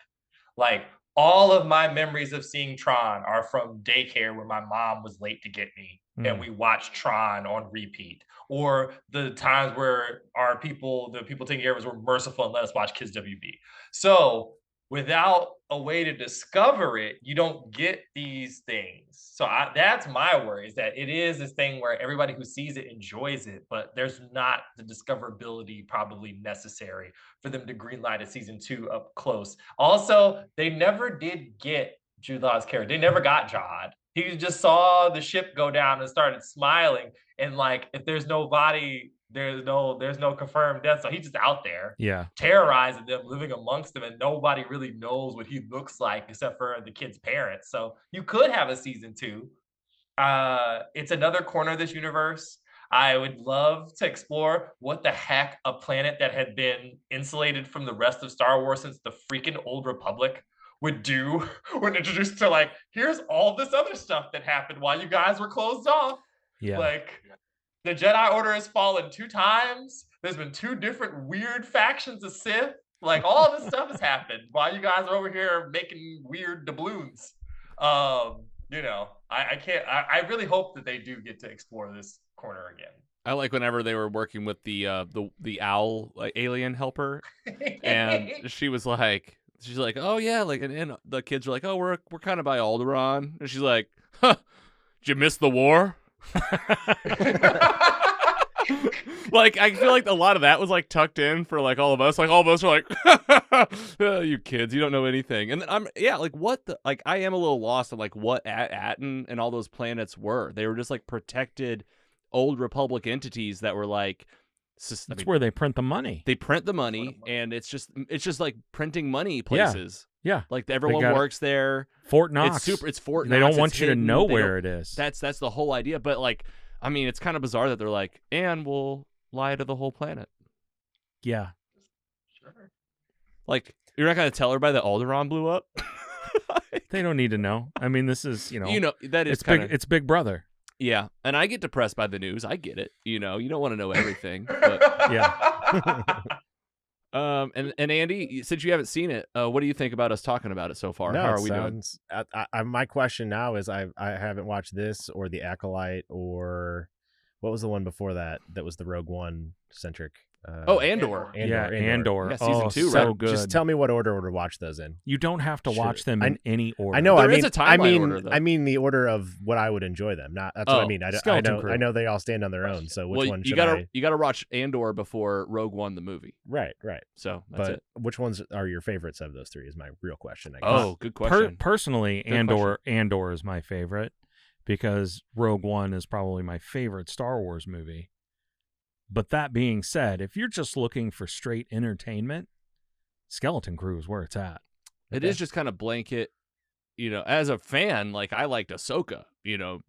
Like all of my memories of seeing Tron are from daycare where my mom was late to get me and we watched Tron on repeat. Or the times where the people taking care of us were merciful and let us watch Kids WB. So without a way to discover it, you don't get these things. So that's my worry, is that it is this thing where everybody who sees it enjoys it, but there's not the discoverability probably necessary for them to greenlight a season 2 up close. Also, they never did get Jude Law's character. They never got Jod. He just saw the ship go down and started smiling. And like, if there's no body, there's no confirmed death. So he's just out there, terrorizing them, living amongst them, and nobody really knows what he looks like except for the kid's parents. So you could have a season 2. It's another corner of this universe. I would love to explore what the heck a planet that had been insulated from the rest of Star Wars since the freaking Old Republic would do when introduced to like, here's all this other stuff that happened while you guys were closed off. Yeah. Like, the Jedi Order has fallen 2 times. There's been 2 different weird factions of Sith. Like, all this stuff has happened while you guys are over here making weird doubloons. You know, I really hope that they do get to explore this corner again. I like whenever they were working with the owl alien helper, and she's like, oh yeah, like, and the kids are like, oh, we're kind of by Alderaan, and she's like, huh, did you miss the war? Like, I feel like a lot of that was like tucked in for like all of us. Like all of us are like, oh, you kids, you don't know anything. And then I am a little lost on like what Atten and all those planets were. They were just like protected Old Republic entities that were like. That's where they print the money. They print the money, and it's just like printing money places. Yeah. Like everyone works there. Fort Knox. It's Fort Knox. They don't want you hidden. to know where it is. That's the whole idea. But like, I mean, it's kind of bizarre that they're like, and we'll lie to the whole planet. Yeah. Sure. Like, you're not gonna tell everybody that Alderaan blew up. They don't need to know. I mean, this is that is it's Big Brother. Yeah, and I get depressed by the news. I get it. You don't want to know everything. But yeah. And Andy, since you haven't seen it, what do you think about us talking about it so far? No, how are we doing? My question now is I haven't watched this or The Acolyte, or what was the one before that was the Rogue One centric. Andor. Andor. Yeah, season 2, so right? good. Just tell me what order to watch those in. You don't have to watch them in any order. I know. There is a timeline order, though. I mean the order of what I would enjoy them. That's what I mean. I know they all stand on their own. So which one should I? You gotta watch Andor before Rogue One the movie. Right. So that's it. Which ones are your favorites of those 3? Is my real question. I guess. Oh, good question. Personally, Good Andor is my favorite because Rogue One is probably my favorite Star Wars movie. But that being said, if you're just looking for straight entertainment, Skeleton Crew is where it's at. It is just kind of blanket, as a fan, like I liked Ahsoka,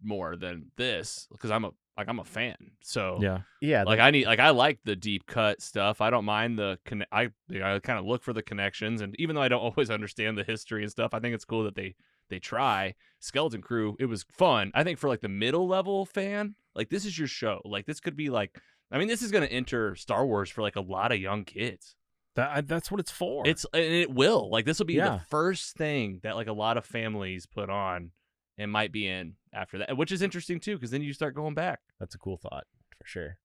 more than this because I'm a fan. So yeah. Like I like the deep cut stuff. I don't mind I kind of look for the connections, and even though I don't always understand the history and stuff, I think it's cool that they try. Skeleton Crew, it was fun. I think for like the middle level fan, like this is your show. Like this could be like. I mean, this is going to enter Star Wars for like a lot of young kids. That's what it's for. It will. Like this will be the first thing that like a lot of families put on and might be in after that, which is interesting too, because then you start going back. That's a cool thought for sure.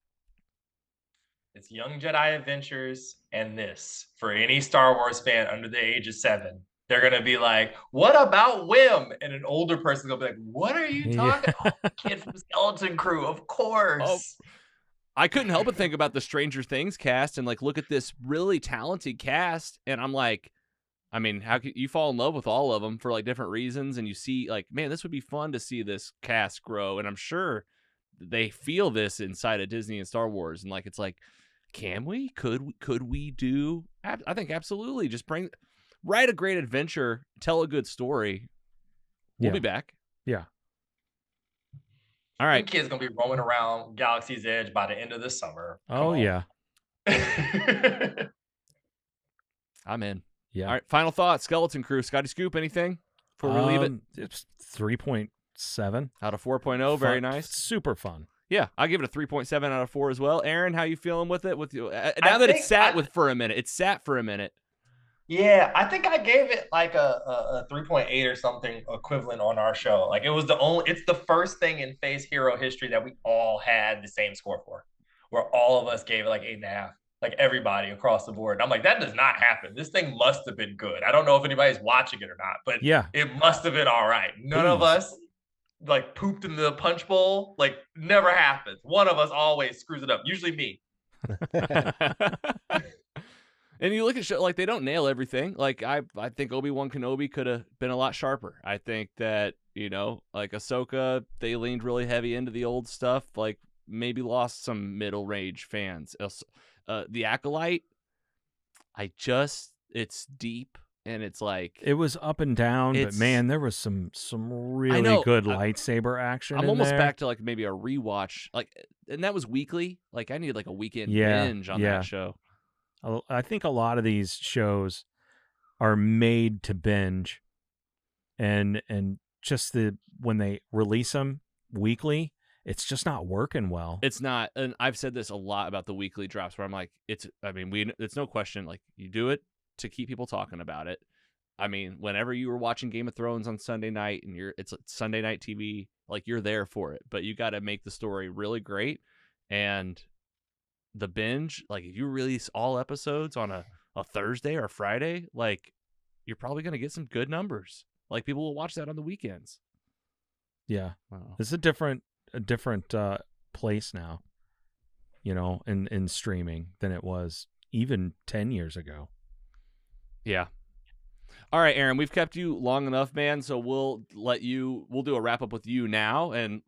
It's Young Jedi Adventures and this for any Star Wars fan under the age of 7. They're going to be like, what about Whim? And an older person will be like, what are you talking about? Oh, kid from Skeleton Crew, of course. Oh. I couldn't help but think about the Stranger Things cast and like look at this really talented cast, and I'm like, I mean, how could you fall in love with all of them for like different reasons, and you see like, man, this would be fun to see this cast grow, and I'm sure they feel this inside of Disney and Star Wars, and like it's like, can we? Could we do? I think absolutely. Just write a great adventure, tell a good story. We'll be back. Yeah. All right. Kids gonna be roaming around Galaxy's Edge by the end of this summer. Oh yeah. I'm in. Yeah. All right. Final thoughts. Skeleton Crew. Scotty Scoop. Anything before we leave it? It's 3.7 out of 4.0. Very nice. Super fun. Yeah, I'll give it a 3.7 out of 4 as well. Aaron, how you feeling with it? With you now that it's sat for a minute. It's sat for a minute. Yeah, I think I gave it like a 3.8 or something equivalent on our show. Like it's the first thing in Phase Hero history that we all had the same score for, where all of us gave it like 8.5, like everybody across the board. And I'm like, that does not happen. This thing must have been good. I don't know if anybody's watching it or not, but yeah, it must have been all right. None of us like pooped in the punch bowl. Like never happens. One of us always screws it up. Usually me. And you look at show like they don't nail everything. Like I think Obi-Wan Kenobi could have been a lot sharper. I think that, like Ahsoka, they leaned really heavy into the old stuff, like maybe lost some middle range fans. The Acolyte, it's deep and it's like it was up and down, but man, there was some really good lightsaber action. I'm almost there. back to like maybe a rewatch, like, and that was weekly. Like I needed like a weekend binge on that show. I think a lot of these shows are made to binge, and just when they release them weekly, it's just not working well. It's not, and I've said this a lot about the weekly drops where I'm like, it's no question, like you do it to keep people talking about it. I mean, whenever you were watching Game of Thrones on Sunday night and it's Sunday night TV, like you're there for it, but you got to make the story really great. And the binge, like if you release all episodes on a Thursday or Friday, like you're probably going to get some good numbers. Like people will watch that on the weekends. Yeah. It's a different place now, in streaming than it was even 10 years ago. Yeah. All right, Aaron, we've kept you long enough, man. So we'll do a wrap up with you now. And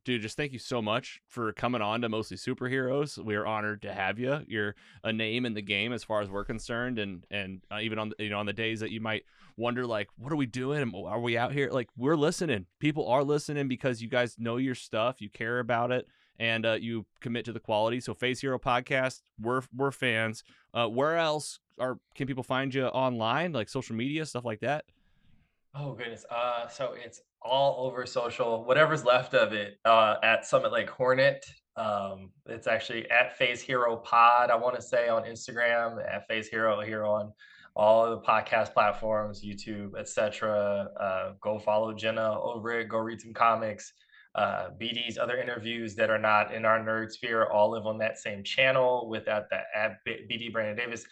dude, just thank you so much for coming on to Mostly Superheroes. We are honored to have you. You're a name in the game as far as we're concerned. And even on, on the days that you might wonder, like, what are we doing? Are we out here? Like, we're listening. People are listening because you guys know your stuff. You care about it. And you commit to the quality. So Phase Hero Podcast, we're fans. Where else can people find you online, like social media, stuff like that? Oh goodness. So it's all over social, whatever's left of it, at Summit Lake Hornet. It's actually at Phase Hero Pod, I want to say, on Instagram, at Phase Hero here on all of the podcast platforms, YouTube, etc. Go follow Jenna over it. Go read some comics. BD's other interviews that are not in our nerd sphere all live on that same channel with at BD Brandon Davis.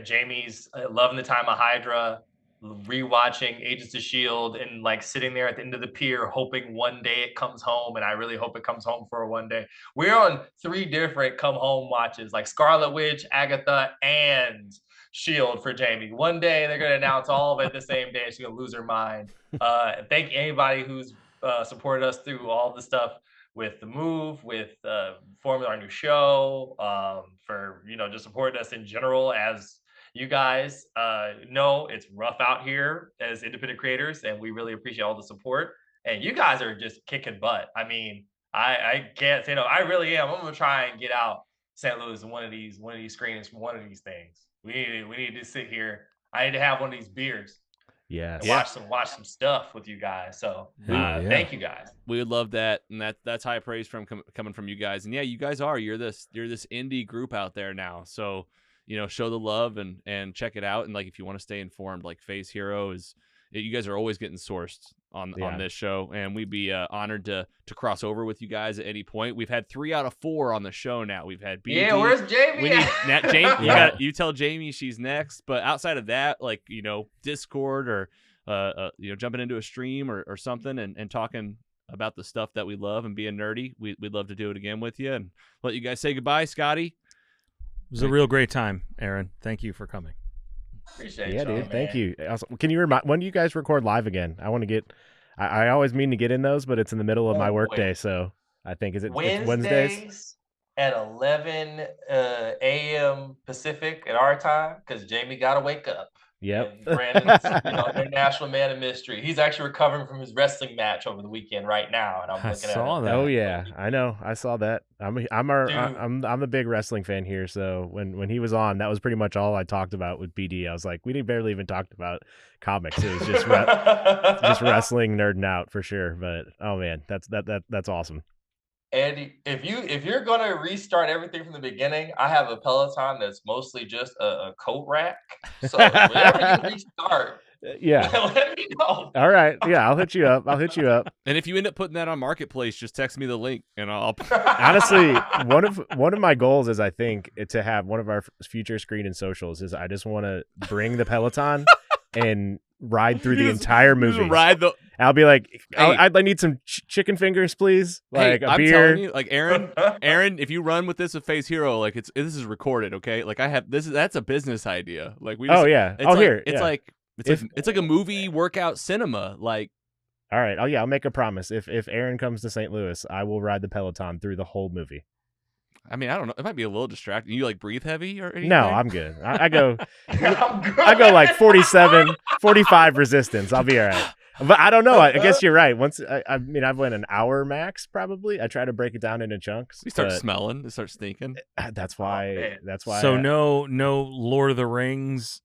Jamie's loving the time of Hydra, rewatching Agents of S.H.I.E.L.D. and like sitting there at the end of the pier hoping one day it comes home, and I really hope it comes home for one day. We're on 3 different come home watches, like Scarlet Witch, Agatha, and S.H.I.E.L.D. for Jamie. One day they're going to announce all of it the same day. She's going to lose her mind. Thank anybody who's supported us through all the stuff with the move, with forming our new show, for just supporting us in general. As you guys know, it's rough out here as independent creators, and we really appreciate all the support. And you guys are just kicking butt. I mean, I can't say no. I really am. I'm gonna try and get out St. Louis in one of these screenings from one of these things. We need to sit here. I need to have one of these beers. Yes. Watch some stuff with you guys. So thank you guys. We would love that, and that's high praise coming from you guys. And yeah, you guys you're this indie group out there now. So show the love and check it out. And like if you want to stay informed, like Phase Hero you guys are always getting sourced on this show, and we'd be honored to cross over with you guys at any point. We've had 3 out of 4 on the show now. We've had BD. Yeah, where's Jamie? Jamie, you tell Jamie she's next. But outside of that, like Discord or jumping into a stream or something and talking about the stuff that we love and being nerdy, we'd love to do it again with you and let you guys say goodbye. Scotty, it was a real great time, Aaron. Thank you for coming. Appreciate Yeah, y'all, dude. Thank man. you. Also, can you remind when do you guys record live again? I want to get. I always mean to get in those, but it's in the middle of my Oh, work boy. day, so I think it's Wednesdays. Wednesdays at 11 a.m. Pacific at our time, because Jamie got to wake up. Yep. And Brandon's, international man of mystery. He's actually recovering from his wrestling match over the weekend right now, and I'm I looking at saw him. that. Oh yeah, I know. I saw that. I'm a big wrestling fan here. So when he was on, that was pretty much all I talked about with BD. I was like, we barely even talked about comics. It was just just wrestling, nerding out for sure. But oh man, that's awesome. Andy, if you're gonna restart everything from the beginning, I have a Peloton that's mostly just a coat rack. So whenever you restart, Yeah. let me know. All right. Yeah, I'll hit you up. And if you end up putting that on Marketplace, just text me the link, and I'll. Honestly, one of my goals is, I think, to have one of our future screen and socials is I just want to bring the Peloton and ride through the entire movie. I'll be like, I need some chicken fingers, please. Like a I'm beer. telling you, like Aaron, if you run with this with Phase Hero, like this is recorded, okay? Like I have that's a business idea. Like we. Just, It's like a movie workout cinema. Like, all right. Oh yeah, I'll make a promise. If Aaron comes to St. Louis, I will ride the Peloton through the whole movie. I mean, I don't know. It might be a little distracting. You like breathe heavy or anything? No, I'm good. I go like 47, 45 resistance. I'll be all right. But I don't know. I guess you're right. Once I've went an hour max probably. I try to break it down into chunks. You start smelling. It starts stinking. That's why. So no Lord of the Rings.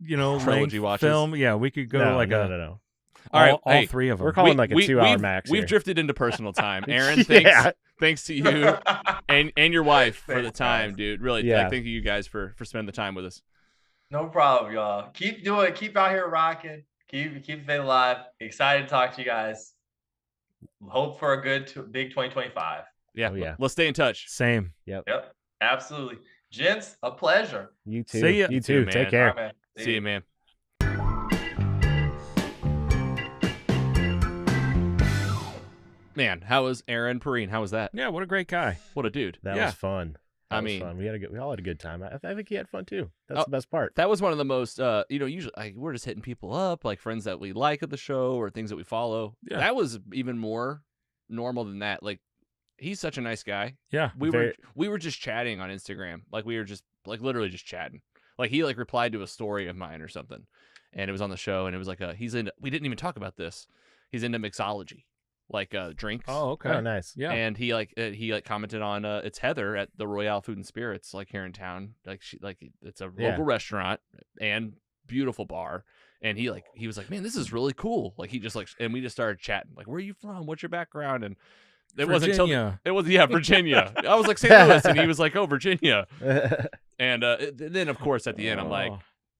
Trilogy watches. Film. Yeah, we could go no. All three of them. We're calling like a 2-hour max. We've here. drifted into personal time. Aaron, thanks to you and your wife for the time, dude. Really, thank you guys for spending the time with us. No problem, y'all. Keep out here rocking. Keep the faith alive. Excited to talk to you guys. Hope for a good big 2025. Yeah, Let's stay in touch. Same. Yep. Absolutely. Gents, a pleasure. You too. See ya. You too. Man. Take care. All right, man. See you, man. Man, how was Aaron Perine? How was that? Yeah, what a great guy. What a dude. That was fun. That was fun. We all had a good time. I think he had fun too. That's the best part. That was one of the most, usually we're just hitting people up, like friends that we like at the show or things that we follow. Yeah. That was even more normal than that. Like, he's such a nice guy. Yeah. We were just chatting on Instagram. Like, we were just like literally just chatting. Like, he like replied to a story of mine or something, and it was on the show, and it was like we didn't even talk about this. He's into mixology. Like drinks. Oh, okay. Oh, nice. Yeah. And he commented on it's Heather at the Royale Food and Spirits, like here in town. Like it's a local restaurant and beautiful bar. And he was like, man, this is really cool. Like he just and we just started chatting. Like, where are you from? What's your background? And it wasn't Virginia. I was like St. Louis, and he was like, oh, Virginia. And then of course at the end I'm like,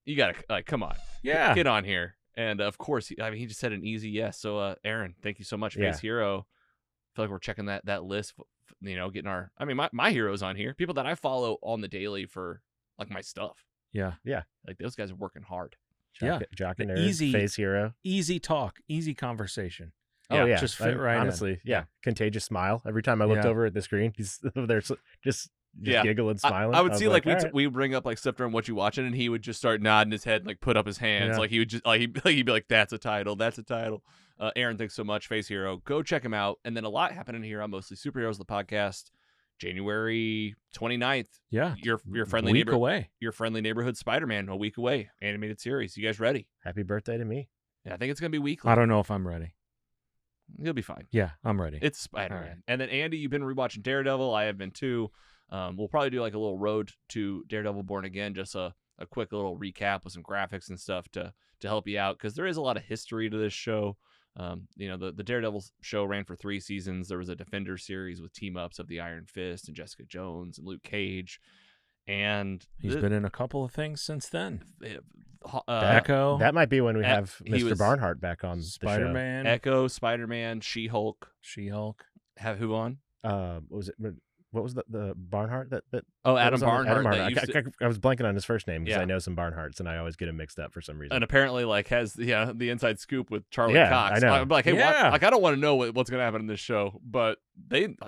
you gotta come on, get on here. And of course, he just said an easy yes. So, Aaron, thank you so much. Face Hero. I feel like we're checking that list, getting our, my heroes on here. People that I follow on the daily for like my stuff. Yeah. Yeah. Like those guys are working hard. Jock and Nerd, Face Hero. Easy talk, easy conversation. Oh, yeah. Just fit right honestly, in. yeah. Contagious smile. Every time I looked over at the screen, he's over there just giggling, smiling. I would see like we bring up like stuff during what you watching, and he would just start nodding his head and like put up his hands. Yeah. Like he would just he'd be like, that's a title. Aaron, thanks so much. Face Hero. Go check him out. And then a lot happening here on Mostly Superheroes, the podcast. January 29th. Yeah. Your friendly week away. Your friendly neighborhood Spider-Man, a week away. Animated series. You guys ready? Happy birthday to me. Yeah, I think it's gonna be weekly. I don't know if I'm ready. You'll be fine. Yeah, I'm ready. It's Spider-Man. Right. And then Andy, you've been rewatching Daredevil. I have been too. We'll probably do like a little road to Daredevil Born Again, just a quick little recap with some graphics and stuff to help you out, because there is a lot of history to this show. The Daredevil show ran for 3 seasons. There was a Defender series with team-ups of the Iron Fist and Jessica Jones and Luke Cage. And he's been in a couple of things since then. Echo. That might be when we have Mr. Barnhart back on Spider-Man. the show. Echo, Spider-Man, She-Hulk. Have who on? What was the Barnhart that Adam Barnhart. I was blanking on his first name because I know some Barnharts and I always get him mixed up for some reason. And apparently like has the inside scoop with Charlie Yeah, Cox. I know. I'm like, hey, I don't want to know what's gonna happen in this show, but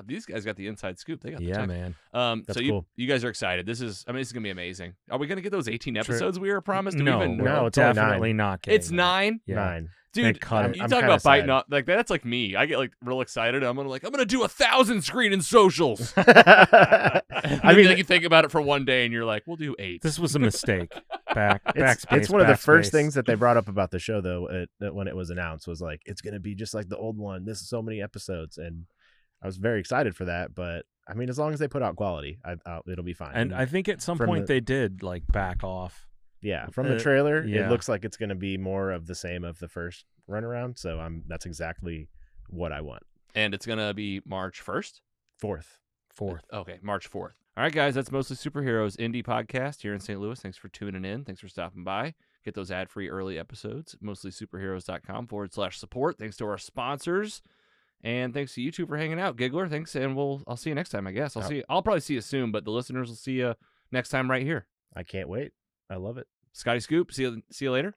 these guys got the inside scoop. They got the Yeah, tech. man. That's so cool. you guys are excited. This is gonna be amazing. Are we gonna get those 18 episodes we were promised? Do we No, even know? No, it's only definitely not. getting It's that. 9. Yeah. 9. They Dude, cut it. you I'm talk kinda about biting sad. off like that's like me. I get like real excited. I'm gonna do 1,000 screening socials. I I mean, mean, you think about it for one day, and you're like, we'll do 8. This was a mistake. Backspace. it's one of the first backspace. things that they brought up about the show, though, when it was announced, was like, it's going to be just like the old one. This is so many episodes. And I was very excited for that. But I mean, as long as they put out quality, it'll be fine. And I think at some from point the- they did like back off. Yeah, from the trailer, yeah. it looks like it's going to be more of the same of the first runaround. So that's exactly what I want. And it's gonna be March 1st. 4th. Okay, March 4th. All right, guys, that's Mostly Superheroes indie podcast here in St. Louis. Thanks for tuning in. Thanks for stopping by. Get those ad-free early episodes. mostlysuperheroes.com/support. Thanks to our sponsors. And thanks to you two for hanging out. Giggler, thanks, and I'll see you next time, I guess. I'll probably see you soon, but the listeners will see you next time right here. I can't wait. I love it. Scotty Scoop, see you later.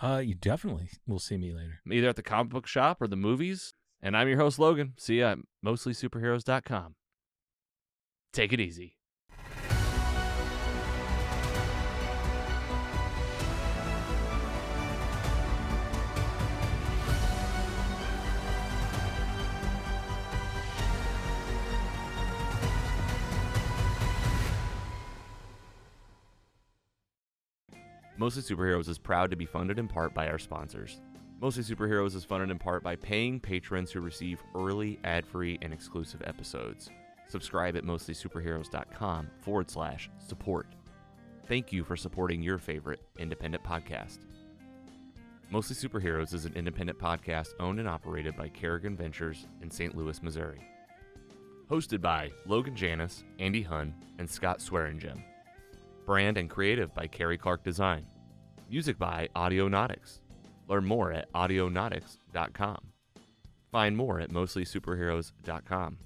You definitely will see me later. Either at the comic book shop or the movies. And I'm your host, Logan. See you at mostlysuperheroes.com. Take it easy. Mostly Superheroes is proud to be funded in part by our sponsors. Mostly Superheroes is funded in part by paying patrons who receive early, ad-free, and exclusive episodes. Subscribe at mostlysuperheroes.com/support. Thank you for supporting your favorite independent podcast. Mostly Superheroes is an independent podcast owned and operated by Kerrigan Ventures in St. Louis, Missouri. Hosted by Logan Janis, Andy Hunn, and Scott Swearingen. Brand and creative by Carrie Clark Design. Music by Audionautics. Learn more at audionautics.com. Find more at mostlysuperheroes.com.